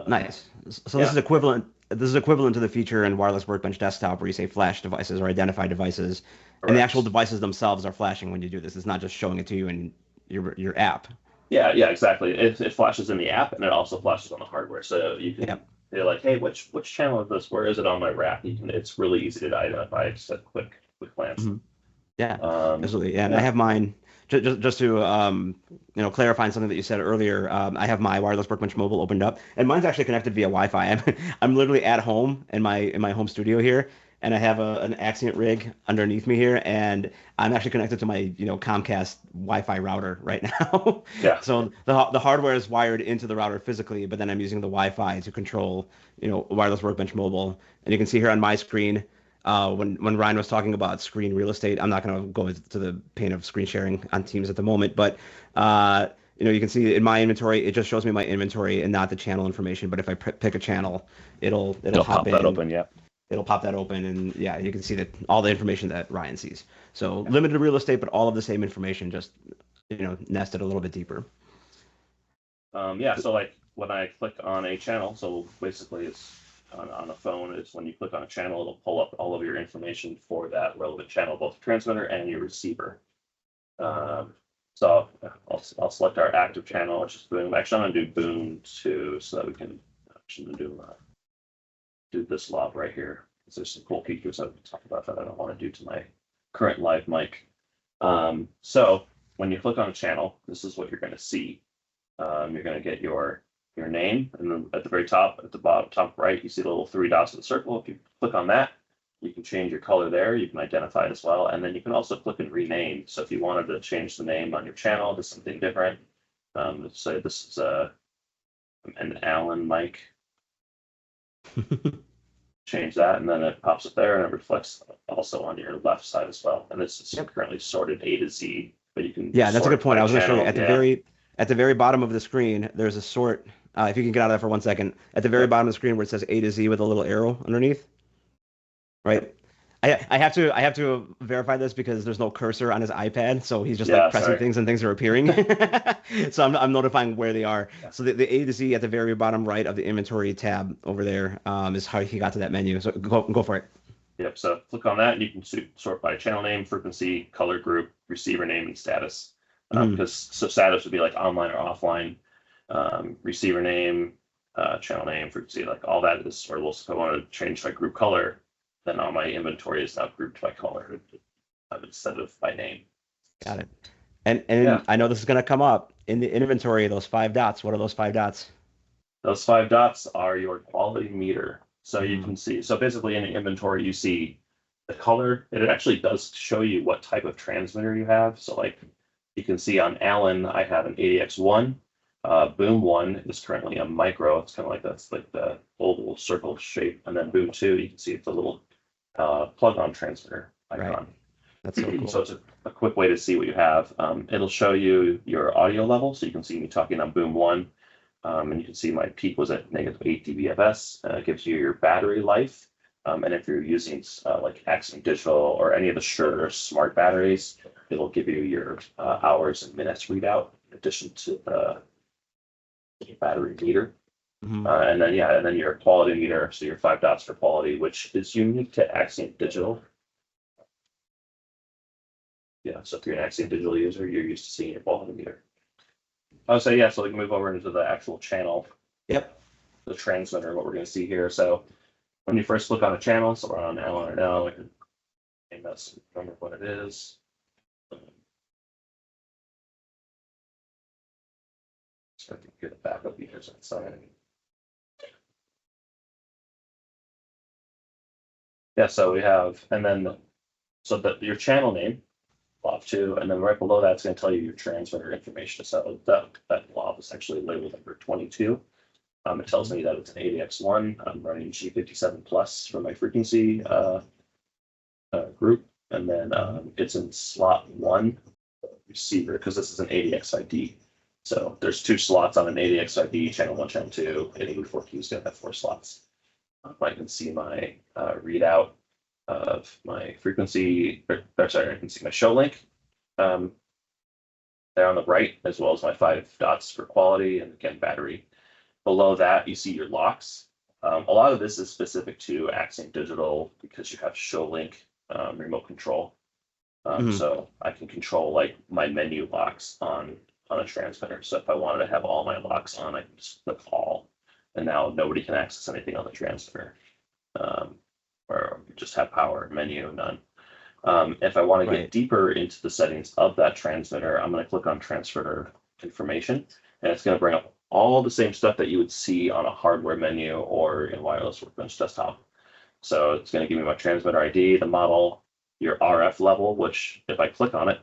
S2: Nice. So this is equivalent. This is equivalent to the feature in Wireless Workbench Desktop where you say flash devices or identify devices, and the actual devices themselves are flashing when you do this. It's not just showing it to you in your app.
S3: Yeah, exactly. It flashes in the app and it also flashes on the hardware. So you can. They're like, hey, which channel is this? Where is it on my rack? It's really easy to identify. Just a quick glance.
S2: Yeah, absolutely. Yeah, and I have mine. Just to clarify something that you said earlier. I have my Wireless Workbench Mobile opened up, and mine's actually connected via Wi-Fi. I'm literally at home in my home studio here, and I have an Axient rig underneath me here, and I'm actually connected to my Comcast Wi-Fi router right now.
S3: Yeah.
S2: So the hardware is wired into the router physically, but then I'm using the Wi-Fi to control Wireless Workbench Mobile, and you can see here on my screen. When Ryan was talking about screen real estate, I'm not going to go to the pain of screen sharing on Teams at the moment, but you can see in my inventory, it just shows me my inventory and not the channel information. But if I pick a channel, it'll
S3: pop that open. Yeah.
S2: It'll pop that open, and you can see that all the information that Ryan sees. So limited real estate, but all of the same information, just nested a little bit deeper.
S3: So like when I click on a channel, so basically it's on a phone, it's when you click on a channel, it'll pull up all of your information for that relevant channel, both the transmitter and your receiver. So I'll select our active channel, which is boom. Actually, I'm gonna do boom 2 so that we can actually do this lob right here. There's some cool features that we can talk about that I don't want to do to my current live mic. So when you click on a channel, this is what you're going to see. You're going to get your name, and then at the very top, at the bottom, top right, you see the little 3 dots in the circle. If you click on that, you can change your color there. You can identify it as well, and then you can also click and rename. So if you wanted to change the name on your channel to something different, let's say this is an Allen mic. Change that, and then it pops up there, and it reflects also on your left side as well. And this is currently sorted A to Z, but you can.
S2: Yeah, that's a good point. I was going to show you at the very bottom of the screen. There's a sort. If you can get out of that for 1 second, at the very bottom of the screen where it says A to Z with a little arrow underneath, right? I have to verify this because there's no cursor on his iPad, so he's just like
S3: Yeah,
S2: pressing
S3: sorry.
S2: things and things are appearing. So I'm notifying where they are. So the A to Z at the very bottom right of the inventory tab over there is how he got to that menu. So go for it.
S3: Yep. So click on that, and you can sort by channel name, frequency, color group, receiver name, and status. Because status would be like online or offline. Receiver name, channel name, frequency, like all that is sortable. So if I want to change my group color, then all my inventory is now grouped by color instead of by name.
S2: Got it. And
S3: Yeah.
S2: I know this is going to come up in the inventory, those 5 dots. What are those 5 dots?
S3: Those 5 dots are your quality meter. So you can see, so basically in the inventory, you see the color. It actually does show you what type of transmitter you have. So like you can see on Allen, I have an ADX1. Boom 1 is currently a micro. It's kind of like that's like the oval circle shape. And then Boom 2, you can see it's a little plug-on transmitter icon.
S2: Right. That's so cool.
S3: So it's a quick way to see what you have. It'll show you your audio level. So you can see me talking on Boom 1. And you can see my peak was at -8 dBFS. It gives you your battery life. And if you're using like Accent Digital or any of the Shure smart batteries, it'll give you your hours and minutes readout in addition to the battery meter. And then your quality meter, so your 5 dots for quality, which is unique to Accent Digital. Yeah, so if you're an Accent Digital user, you're used to seeing your quality meter. So yeah, so we can move over into the actual channel.
S2: Yep.
S3: The transmitter, what we're going to see here. So when you first click on a channel, so we're on Allen or now, we can name this, remember what it is. So I can get it back up here inside. Yeah, so we have, and then, so that your channel name, blob 2, and then right below that, it's going to tell you your transmitter information. So that blob is actually labeled number 22. It tells me that it's an ADX1. I'm running G57 plus for my frequency group, and then it's in slot 1 receiver because this is an ADX ID. So there's 2 slots on an ADX ID, channel 1, channel 2. 884Q is going to have 4 slots. I can see my readout of my frequency, I can see my show link there on the right, as well as my 5 dots for quality and again battery. Below that, you see your locks. A lot of this is specific to Accent Digital because you have show link remote control. So I can control like my menu locks on a transmitter. So if I wanted to have all my locks on, I can just click all, and now nobody can access anything on the transmitter. Or just have power, menu, none. If I want to get deeper into the settings of that transmitter, I'm going to click on transmitter information, and it's going to bring up all the same stuff that you would see on a hardware menu or in Wireless Workbench desktop. So it's going to give me my transmitter ID, the model, your RF level, which if I click on it,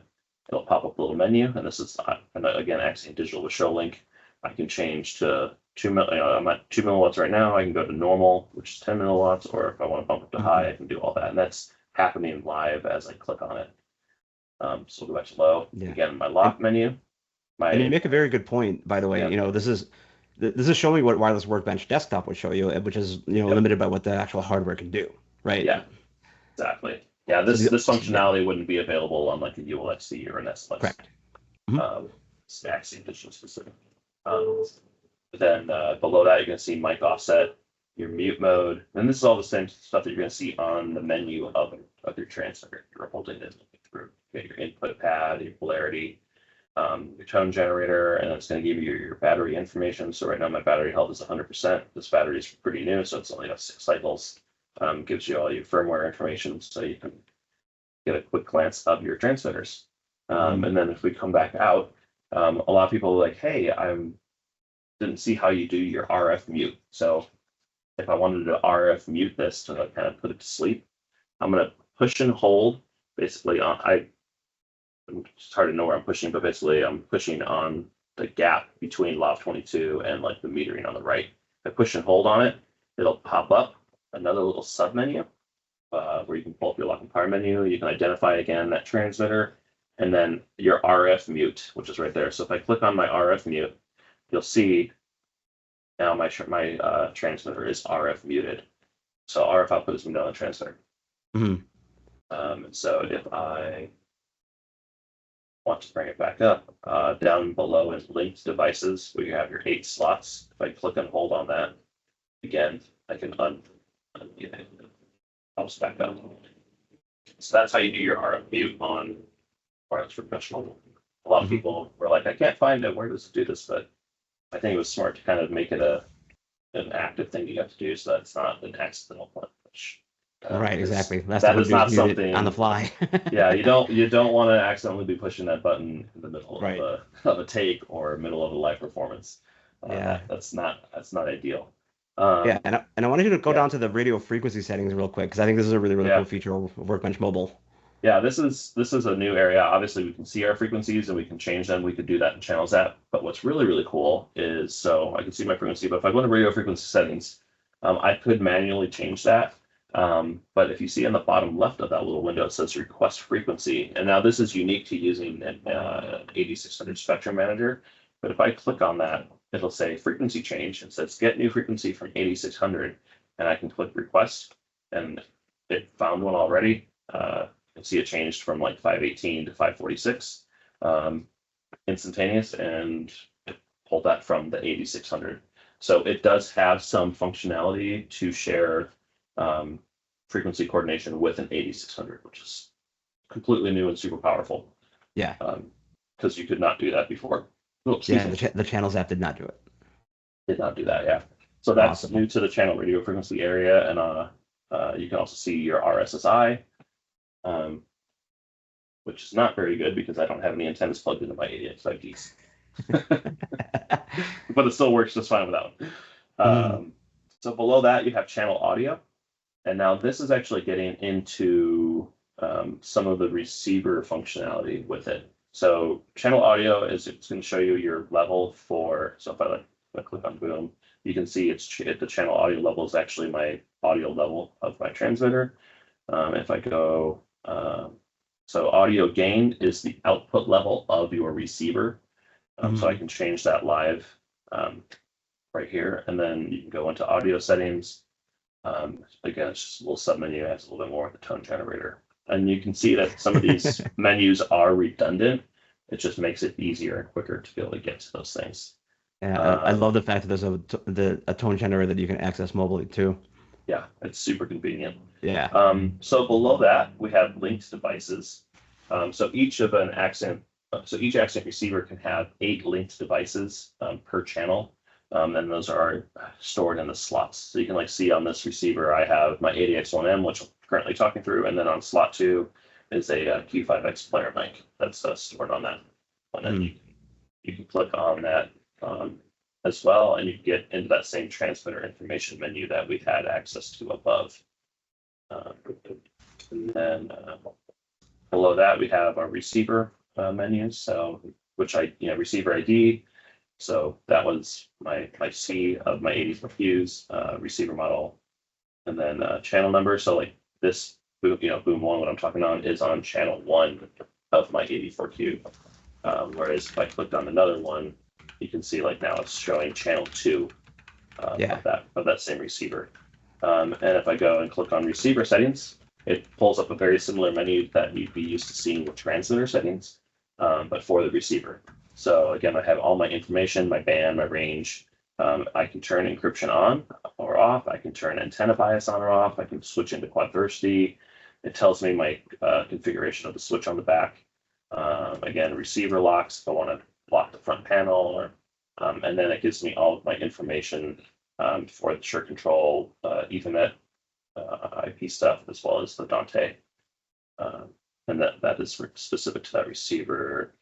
S3: it'll pop up a little menu. And this is, again, Accent Digital with show link. I can change to I'm at 2 milliwatts right now. I can go to normal, which is 10 milliwatts, or if I want to bump up to high, I can do all that. And that's happening live as I click on it. So we'll go back to low. Yeah. Again, my lock menu.
S2: And you make a very good point, by the way. Yeah. This is showing what Wireless Workbench desktop would show you, which is limited by what the actual hardware can do, right?
S3: Yeah, exactly. Yeah, this functionality wouldn't be available on like a ULXC or an SLX.
S2: Correct.
S3: Accent Digital specific. Then below that, you're going to see mic offset, your mute mode, and this is all the same stuff that you're going to see on the menu of your transmitter. You're holding it through. You get your input pad, your polarity, your tone generator, and it's going to give you your battery information. So right now my battery health is 100%. This battery is pretty new, so it's only got 6 cycles. Gives you all your firmware information, so you can get a quick glance of your transmitters. And then if we come back out, a lot of people are like, hey, didn't see how you do your RF mute. So if I wanted to RF mute this to kind of put it to sleep, I'm going to push and hold. Basically, it's hard to know where I'm pushing, but basically I'm pushing on the gap between Lav 22 and like the metering on the right. If I push and hold on it, it'll pop up another little sub menu where you can pull up your lock and power menu. You can identify again that transmitter, and then your RF mute, which is right there. So if I click on my RF mute, you'll see now my transmitter is RF muted. So RF output is moved on the transmitter. And so if I want to bring it back up, down below in linked devices, where you have your 8 slots, if I click and hold on that, again, I can unmute it. Pops back up. So that's how you do your RF mute on Wireless Workbench Mobile. A lot of people were like, I can't find it. Where does it do this? But I think it was smart to kind of make it an active thing you have to do, so that's not an accidental punch.
S2: Right, exactly.
S3: That is not something
S2: on the fly.
S3: Yeah, you don't want to accidentally be pushing that button in the middle
S2: Right.
S3: of a take or middle of a live performance.
S2: Yeah.
S3: That's not ideal.
S2: Yeah, and I wanted you to go down to the radio frequency settings real quick, because I think this is a really, really cool feature of Workbench Mobile.
S3: Yeah, this is a new area. Obviously, we can see our frequencies and we can change them. We could do that in Channels app. But what's really, really cool is, so I can see my frequency, but if I go to radio frequency settings, I could manually change that. But if you see on the bottom left of that little window, it says request frequency. And now this is unique to using an 8600 Spectrum Manager. But if I click on that, it'll say frequency change. It says get new frequency from 8600. And I can click request. And it found one already. You can see it changed from like 518 to 546 instantaneous, and it pulled that from the 8600. So it does have some functionality to share frequency coordination with an 8600, which is completely new and super powerful.
S2: Yeah.
S3: Because you could not do that before.
S2: Yeah, the Channels app did not do it.
S3: Did not do that, yeah. So that's
S2: Awesome.
S3: new to the channel radio frequency area, and you can also see your RSSI, which is not very good because I don't have any antennas plugged into my ADX5Gs. But it still works just fine without. So below that, you have channel audio. And now this is actually getting into some of the receiver functionality with it. So channel audio is, it's going to show you your level for, so if I click on boom, you can see the channel audio level is actually my audio level of my transmitter. If I go, so audio gain is the output level of your receiver. So I can change that live right here. And then you can go into audio settings. Again, it's just a little submenu, it has a little bit more of the tone generator. And you can see that some of these menus are redundant. It just makes it easier and quicker to be able to get to those things.
S2: Yeah, I love the fact that there's a tone generator that you can access mobilely too.
S3: Yeah, it's super convenient.
S2: Yeah.
S3: So below that, we have linked devices. So each accent receiver can have 8 linked devices per channel. And those are stored in the slots. So you can like see on this receiver, I have my ADX1M, which I'm currently talking through, and then on slot 2 is a Q5X player mic that's stored on that. And then you can click on that as well, and you get into that same transmitter information menu that we've had access to above. And then below that, we have our receiver menu. So which receiver ID. So that was my C of my 84Qs, receiver model, and then channel number. So like this, boom one, what I'm talking on is on channel 1 of my 84Q. Whereas if I clicked on another one, you can see like now it's showing channel 2 of that same receiver. And if I go and click on receiver settings, it pulls up a very similar menu that you'd be used to seeing with transmitter settings, but for the receiver. So again, I have all my information, my band, my range. I can turn encryption on or off. I can turn antenna bias on or off. I can switch into quadversity. It tells me my configuration of the switch on the back. Again, receiver locks if I want to lock the front panel, and then it gives me all of my information for the Shure control, Ethernet, IP stuff, as well as the Dante. And that is specific to that receiver.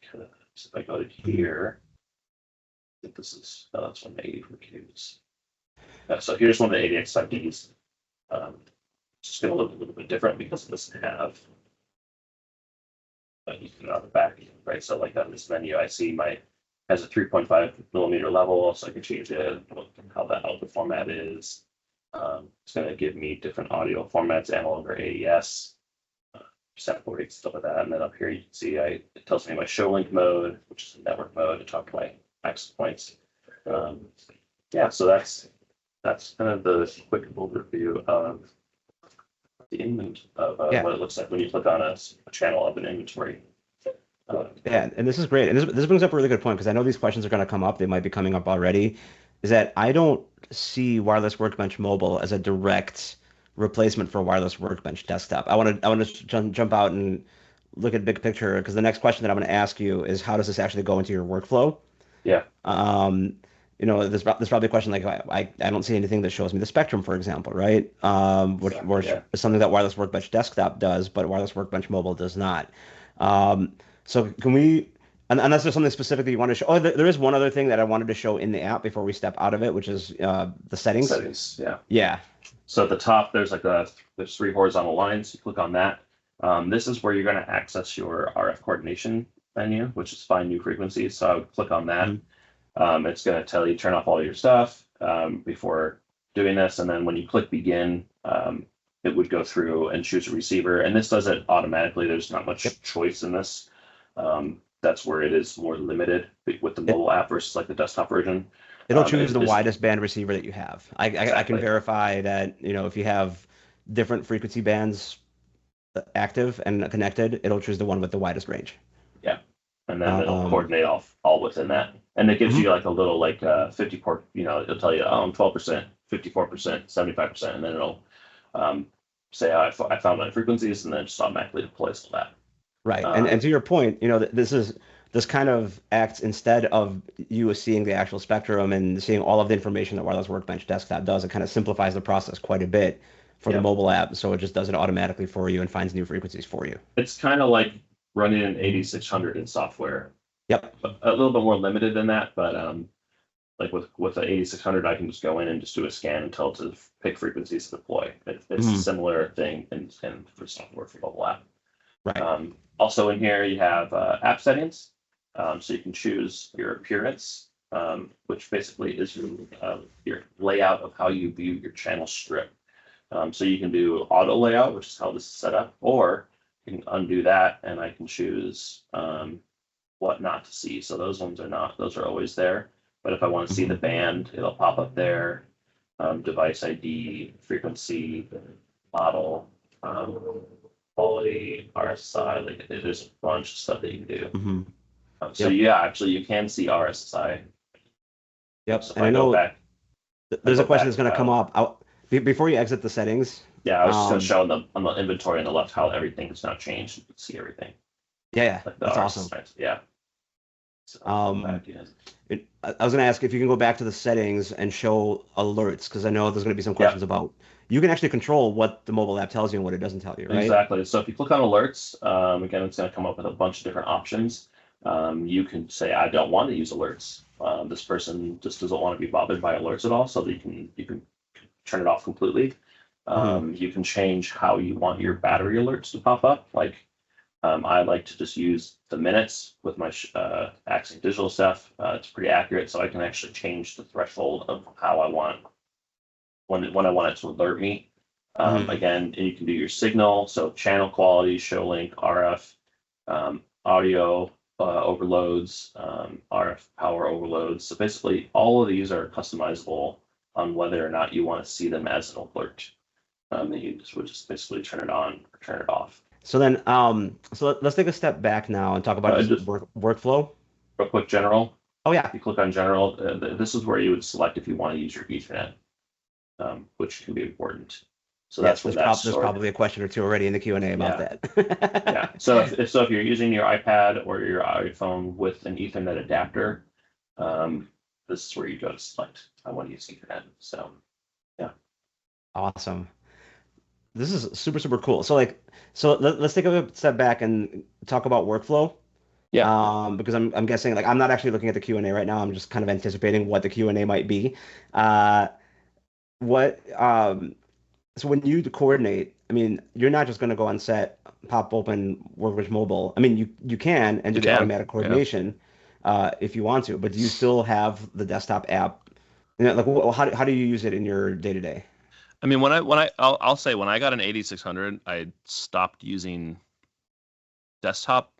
S3: So if I go to here, I think this is, that's one of the 84Qs. So here's one of the ADX5Ds. Just going to look a little bit different because it doesn't have Ethernet on the back, right? So like on this menu, I see has a 3.5 millimeter level, so I can change it, how the output format is. It's going to give me different audio formats, analog or AES. Sample rates, stuff like that. And then up here you can see it tells me my show link mode, which is a network mode to talk to my access points. So that's kind of the quick overview of the inventory of
S2: Yeah.
S3: what it looks like when you click on a channel of an inventory.
S2: Yeah, and this is great. And this brings up a really good point because I know these questions are going to come up. They might be coming up already. Is that I don't see Wireless Workbench Mobile as a direct replacement for Wireless Workbench Desktop. I want to jump out and look at big picture because the next question that I'm going to ask you is how does this actually go into your workflow?
S3: Yeah.
S2: There's probably a question like I don't see anything that shows me the spectrum, for example, right? Which
S3: Yeah.
S2: is something that Wireless Workbench Desktop does, but Wireless Workbench Mobile does not. Um, so can we, unless there's something specific that you want to show? Oh, there is one other thing that I wanted to show in the app before we step out of it, which is the settings.
S3: Settings, yeah.
S2: Yeah.
S3: So at the top, there's there's 3 horizontal lines. You click on that. This is where you're going to access your RF coordination menu, which is find new frequencies. So I would click on that. It's going to tell you turn off all your stuff before doing this. And then when you click begin, it would go through and choose a receiver. And this does it automatically. There's not much choice in this. That's where it is more limited with the mobile app versus like the desktop version.
S2: It'll choose the widest band receiver that you have. I can verify that, if you have different frequency bands active and connected, it'll choose the one with the widest range.
S3: Yeah. And then it'll coordinate all within that. And it gives you like a little 50 port, it'll tell you 12%, 54%, 75%, and then it'll say I found my frequencies and then just automatically deploys that.
S2: Right. And to your point, this kind of acts instead of you seeing the actual spectrum and seeing all of the information that Wireless Workbench Desktop does. It kind of simplifies the process quite a bit for the mobile app. So it just does it automatically for you and finds new frequencies for you.
S3: It's kind of like running an 8600 in software.
S2: Yep.
S3: A little bit more limited than that, but like with the 8600, I can just go in and just do a scan and tell it to pick frequencies to deploy. It's a similar thing and for software for mobile app.
S2: Right.
S3: Also in here, you have app settings. So you can choose your appearance, which basically is your layout of how you view your channel strip. So you can do auto layout, which is how this is set up, or you can undo that and I can choose what not to see. So those are always there. But if I want to see the band, it'll pop up there. Device ID, frequency, model, quality, RSI, there's a bunch of stuff that you can do. So actually you can see RSI.
S2: Yep.
S3: So
S2: and I know there's a question that's going to come up before you exit the settings.
S3: Yeah, I was just going to show on the inventory on the left how everything is now changed. You can see everything.
S2: Yeah,
S3: like
S2: that's
S3: RSI.
S2: Awesome.
S3: Yeah. So,
S2: I was going to ask if you can go back to the settings and show alerts, because I know there's going to be some questions about. You can actually control what the mobile app tells you and what it doesn't tell you, right?
S3: Exactly. So if you click on alerts, again, it's going to come up with a bunch of different options. You can say, I don't want to use alerts. This person just doesn't want to be bothered by alerts at all, so that you can turn it off completely. You can change how you want your battery alerts to pop up. Like I like to just use the minutes with my Accent Digital stuff. It's pretty accurate, so I can actually change the threshold of how I want when I want it to alert me. Again, and you can do your signal, so channel quality, show link, RF, audio overloads, RF power overloads. So basically, all of these are customizable on whether or not you want to see them as an alert. You would just basically turn it on or turn it off.
S2: So then, let's take a step back now and talk about workflow.
S3: Real quick, general.
S2: Oh yeah.
S3: If you click on general, this is where you would select if you want to use your Ethernet, which can be important. So that's where that's
S2: there's probably a question or two already in the Q&A about that.
S3: Yeah. So if you're using your iPad or your iPhone with an Ethernet adapter, this is where you go to select. I want to use Ethernet. So yeah.
S2: Awesome. This is super, super cool. So let's take a step back and talk about workflow.
S3: Yeah.
S2: Because I'm guessing, I'm not actually looking at the Q&A right now. I'm just kind of anticipating what the Q&A might be. So when you coordinate, I mean, you're not just going to go on set, pop open Workbench Mobile. I mean, you can and do the automatic coordination if you want to, but do you still have the desktop app? How do you use it in your day-to-day?
S3: I mean, I'll say when I got an 8600, I stopped using desktop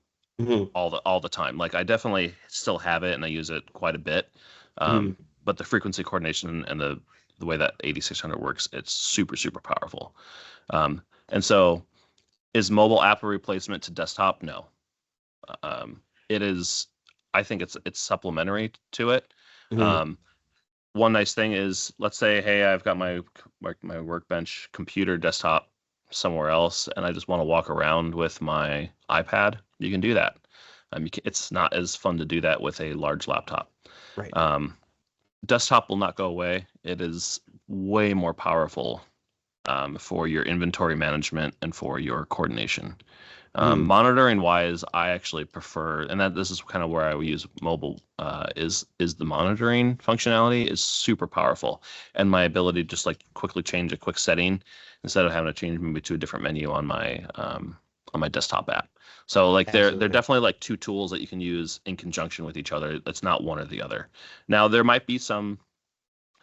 S3: all the time. Like I definitely still have it and I use it quite a bit. But the frequency coordination and the way that 8600 works, it's super, super powerful. And so is mobile app a replacement to desktop? No. It is, I think it's supplementary to it.
S2: Mm-hmm.
S3: One nice thing is, let's say, hey, I've got my Workbench computer desktop somewhere else, and I just want to walk around with my iPad. You can do that. It's not as fun to do that with a large laptop.
S2: Right.
S3: Desktop will not go away. It is way more powerful for your inventory management and for your coordination. Monitoring wise, I actually prefer, and this is kind of where I would use mobile, is the monitoring functionality is super powerful, and my ability to just like quickly change a quick setting instead of having to change maybe to a different menu on my desktop app. So like they're definitely like two tools that you can use in conjunction with each other. It's not one or the other. Now there might be some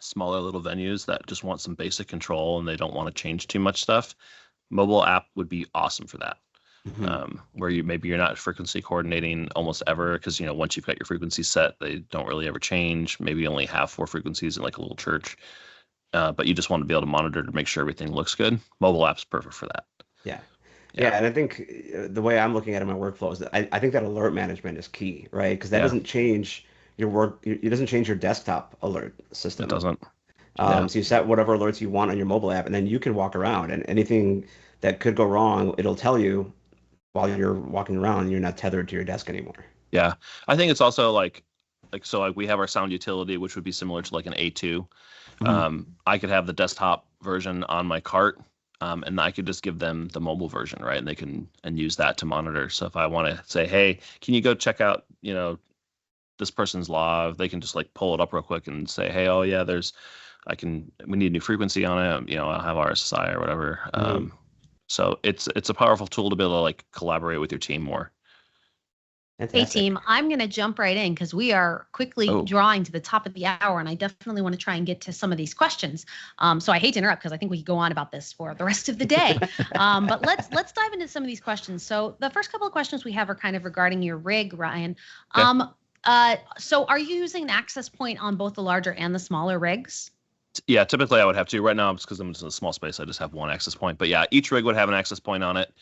S3: smaller little venues that just want some basic control and they don't want to change too much stuff. Mobile app would be awesome for that. Where you're not frequency coordinating almost ever, because once you've got your frequency set, they don't really ever change. Maybe you only have 4 frequencies in like a little church, but you just want to be able to monitor to make sure everything looks good. Mobile app's perfect for that.
S2: Yeah, and I think the way I'm looking at it in my workflow is that I think that alert management is key, right? Because that doesn't change your work. It doesn't change your desktop alert system.
S3: It doesn't.
S2: So you set whatever alerts you want on your mobile app, and then you can walk around, and anything that could go wrong, it'll tell you while you're walking around. You're not tethered to your desk anymore.
S3: Yeah, I think it's also like we have our sound utility, which would be similar to like an A2. I could have the desktop version on my cart, and I could just give them the mobile version, right? And they can we that to monitor. So if I want to say, hey, can you go check out this person's log, they can just like pull it up real quick and say, hey, oh yeah, we need a new frequency on it. I'll have RSSI or whatever. So it's a powerful tool to be able to like collaborate with your team more.
S1: Fantastic. Hey team, I'm going to jump right in because we are quickly drawing to the top of the hour, and I definitely want to try and get to some of these questions. So I hate to interrupt because I think we could go on about this for the rest of the day. But let's dive into some of these questions. So the first couple of questions we have are kind of regarding your rig, Ryan. So are you using an access point on both the larger and the smaller rigs?
S3: Yeah, typically I would have to. Right now, because I'm in a small space, I just have one access point. But yeah, each rig would have an access point on it,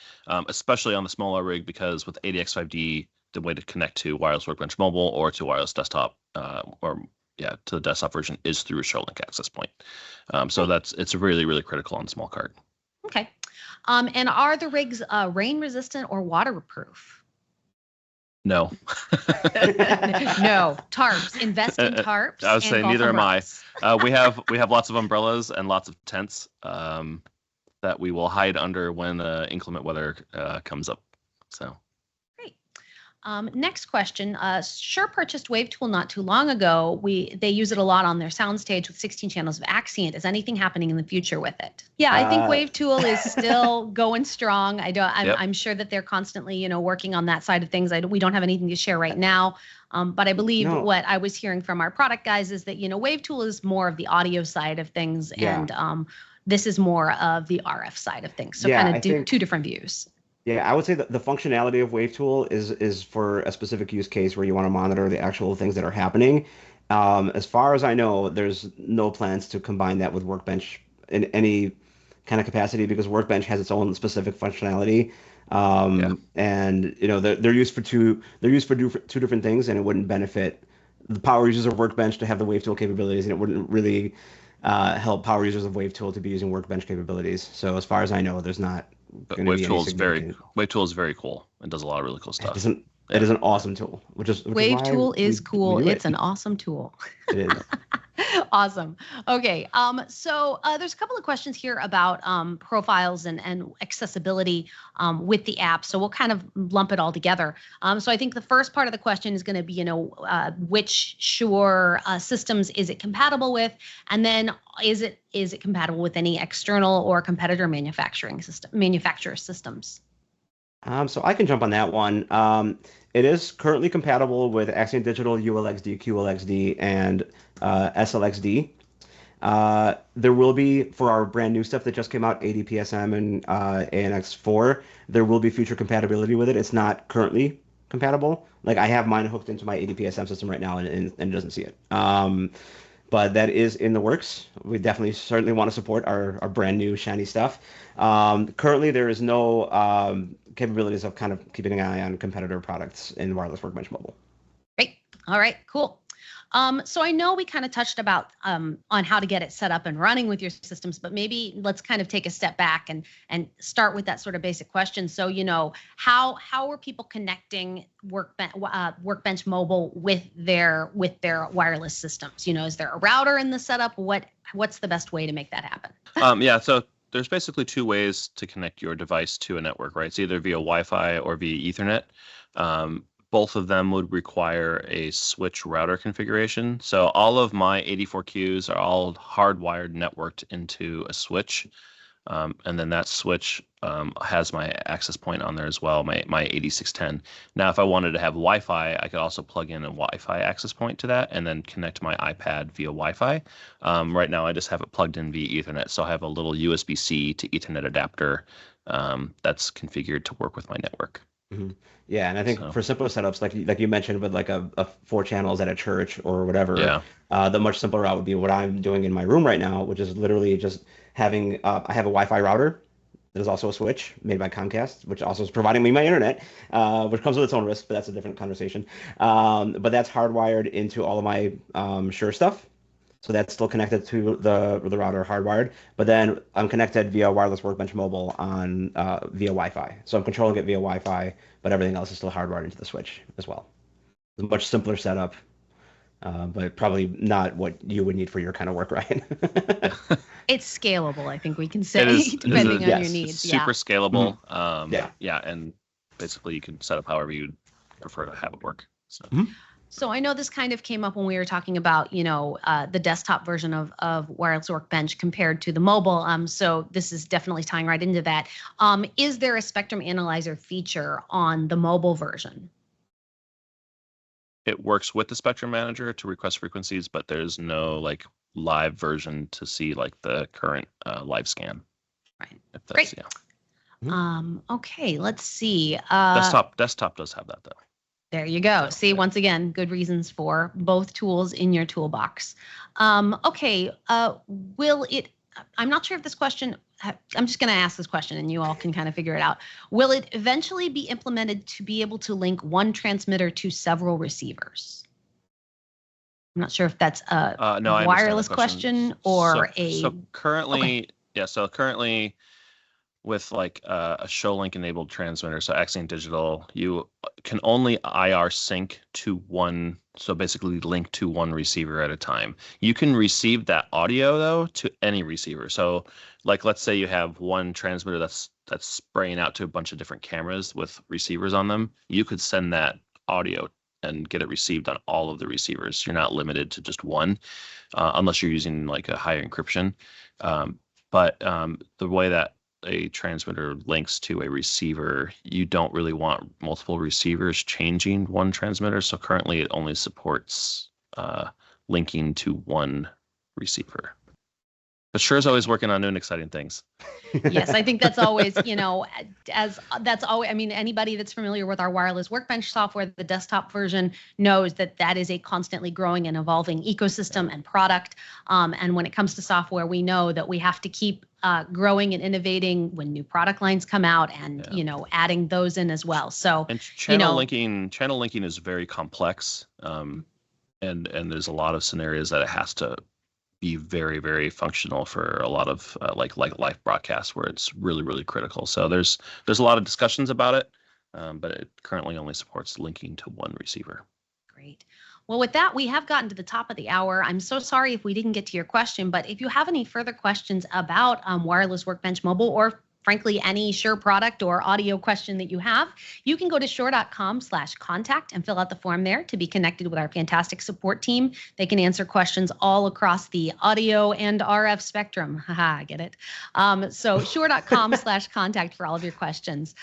S3: especially on the smaller rig, because with ADX5D, the way to connect to Wireless Workbench Mobile or to Wireless Desktop, to the desktop version is through a ShoreLink access point. So it's really, really critical on small card.
S1: Okay. And are the rigs rain resistant or waterproof?
S3: No.
S1: No. Tarps. Invest in tarps.
S3: I would say neither am I. We have lots of umbrellas and lots of tents that we will hide under when inclement weather comes up. So.
S1: Great. Next question. Shure purchased WaveTool not too long ago. They use it a lot on their soundstage with 16 channels of Axient. Is anything happening in the future with it? Yeah, I think WaveTool is still going strong. I'm sure that they're constantly, working on that side of things. We don't have anything to share right now. But I believe what I was hearing from our product guys is that, WaveTool is more of the audio side of things, and this is more of the RF side of things. So kind of two different views.
S2: Yeah, I would say that the functionality of WaveTool is for a specific use case where you want to monitor the actual things that are happening. As far as I know, there's no plans to combine that with Workbench in any kind of capacity, because Workbench has its own specific functionality. And they're used for two different things, and it wouldn't benefit the power users of Workbench to have the WaveTool capabilities, and it wouldn't really help power users of WaveTool to be using Workbench capabilities. So as far as I know, there's not.
S3: But WaveTool is very cool and does a lot of really cool stuff.
S2: It is an awesome tool.
S1: WaveTool is cool. It's an awesome tool.
S2: It is.
S1: Awesome. Okay. So there's a couple of questions here about profiles and accessibility with the app. So we'll kind of lump it all together. So I think the first part of the question is going to be, which Shure systems is it compatible with, and then is it compatible with any external or competitor manufacturer systems?
S2: So I can jump on that one. It is currently compatible with Axient Digital, ULXD, QLXD, and SLXD. There will be, for our brand new stuff that just came out, ADPSM and ANX4, there will be future compatibility with it. It's not currently compatible. Like I have mine hooked into my ADPSM system right now, and it doesn't see it. but that is in the works. We definitely certainly want to support our brand new shiny stuff. Currently, there is no capabilities of kind of keeping an eye on competitor products in Wireless Workbench Mobile.
S1: Great. All right, cool. So I know we kind of touched about on how to get it set up and running with your systems, but maybe let's kind of take a step back and start with that sort of basic question. So, how are people connecting Workbench Mobile with their wireless systems? Is there a router in the setup? What's the best way to make that happen?
S3: Yeah, so there's basically two ways to connect your device to a network, right? It's either via Wi-Fi or via Ethernet. Both of them would require a switch router configuration. So all of my 84 Qs are all hardwired networked into a switch. And then that switch has my access point on there as well, my 8610. Now, if I wanted to have Wi-Fi, I could also plug in a Wi-Fi access point to that and then connect my iPad via Wi-Fi. Right now, I just have it plugged in via Ethernet. So I have a little USB-C to Ethernet adapter that's configured to work with my network.
S2: Mm-hmm. Yeah, and I think for simpler setups, like you mentioned, with like a 4 channels at a church or whatever, the much simpler route would be what I'm doing in my room right now, which is literally just having I have a Wi-Fi router. There's also a switch made by Comcast, which also is providing me my internet, which comes with its own risk, but that's a different conversation. But that's hardwired into all of my Shure stuff. So that's still connected to the router hardwired, but then I'm connected via Wireless Workbench Mobile on via Wi-Fi. So I'm controlling it via Wi-Fi, but everything else is still hardwired into the switch as well. It's a much simpler setup, but probably not what you would need for your kind of work, Ryan.
S1: It's scalable, I think we can say, depending on your needs.
S3: Super scalable.
S2: Mm-hmm.
S3: And basically you can set up however you'd prefer to have it work. So.
S2: Mm-hmm.
S1: So I know this kind of came up when we were talking about, the desktop version of Wireless Workbench compared to the mobile. So this is definitely tying right into that. Is there a spectrum analyzer feature on the mobile version?
S3: It works with the Spectrum Manager to request frequencies, but there's no live version to see the current live scan.
S1: Right.
S3: Great.
S1: Yeah. Okay, let's see.
S3: Desktop does have that though.
S1: There you go. See, once again, good reasons for both tools in your toolbox. Okay, will it, I'm not sure if this question, I'm just going to ask this question and you all can kind of figure it out. Will it eventually be implemented to be able to link one transmitter to several receivers? I'm not sure if that's a wireless question or
S3: So currently, so currently with a show link enabled transmitter, so Axiom Digital, you can only IR sync to one, so basically link to one receiver at a time. You can receive that audio though to any receiver. So let's say you have one transmitter that's spraying out to a bunch of different cameras with receivers on them. You could send that audio and get it received on all of the receivers. You're not limited to just one, unless you're using a higher encryption. But the way that a transmitter links to a receiver, you don't really want multiple receivers changing one transmitter. So currently it only supports linking to one receiver. But Shure's always working on new and exciting things.
S1: Yes, I think that's always, anybody that's familiar with our Wireless Workbench software, the desktop version, knows that is a constantly growing and evolving ecosystem and product. And when it comes to software, we know that we have to keep growing and innovating when new product lines come out and, adding those in as well. So,
S3: and channel linking is very complex. And there's a lot of scenarios that it has to be very, very functional for a lot of like live broadcasts where it's really, really critical. So there's a lot of discussions about it, but it currently only supports linking to one receiver.
S1: Great. Well, with that, we have gotten to the top of the hour. I'm so sorry if we didn't get to your question, but if you have any further questions about Wireless Workbench Mobile, or frankly, any Shure product or audio question that you have, you can go to shure.com/contact and fill out the form there to be connected with our fantastic support team. They can answer questions all across the audio and RF spectrum. Haha, get it? So shure.com/contact for all of your questions.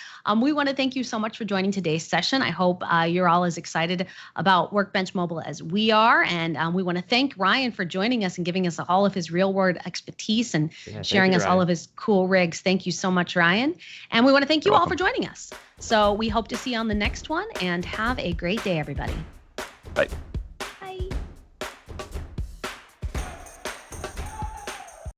S1: We want to thank you so much for joining today's session. I hope you're all as excited about Workbench Mobile as we are. And we want to thank Ryan for joining us and giving us all of his real world expertise and sharing us all of his cool rigs. Thank you so much, Ryan. And we want to thank you all for joining us. So we hope to see you on the next one, and have a great day, everybody.
S3: Bye.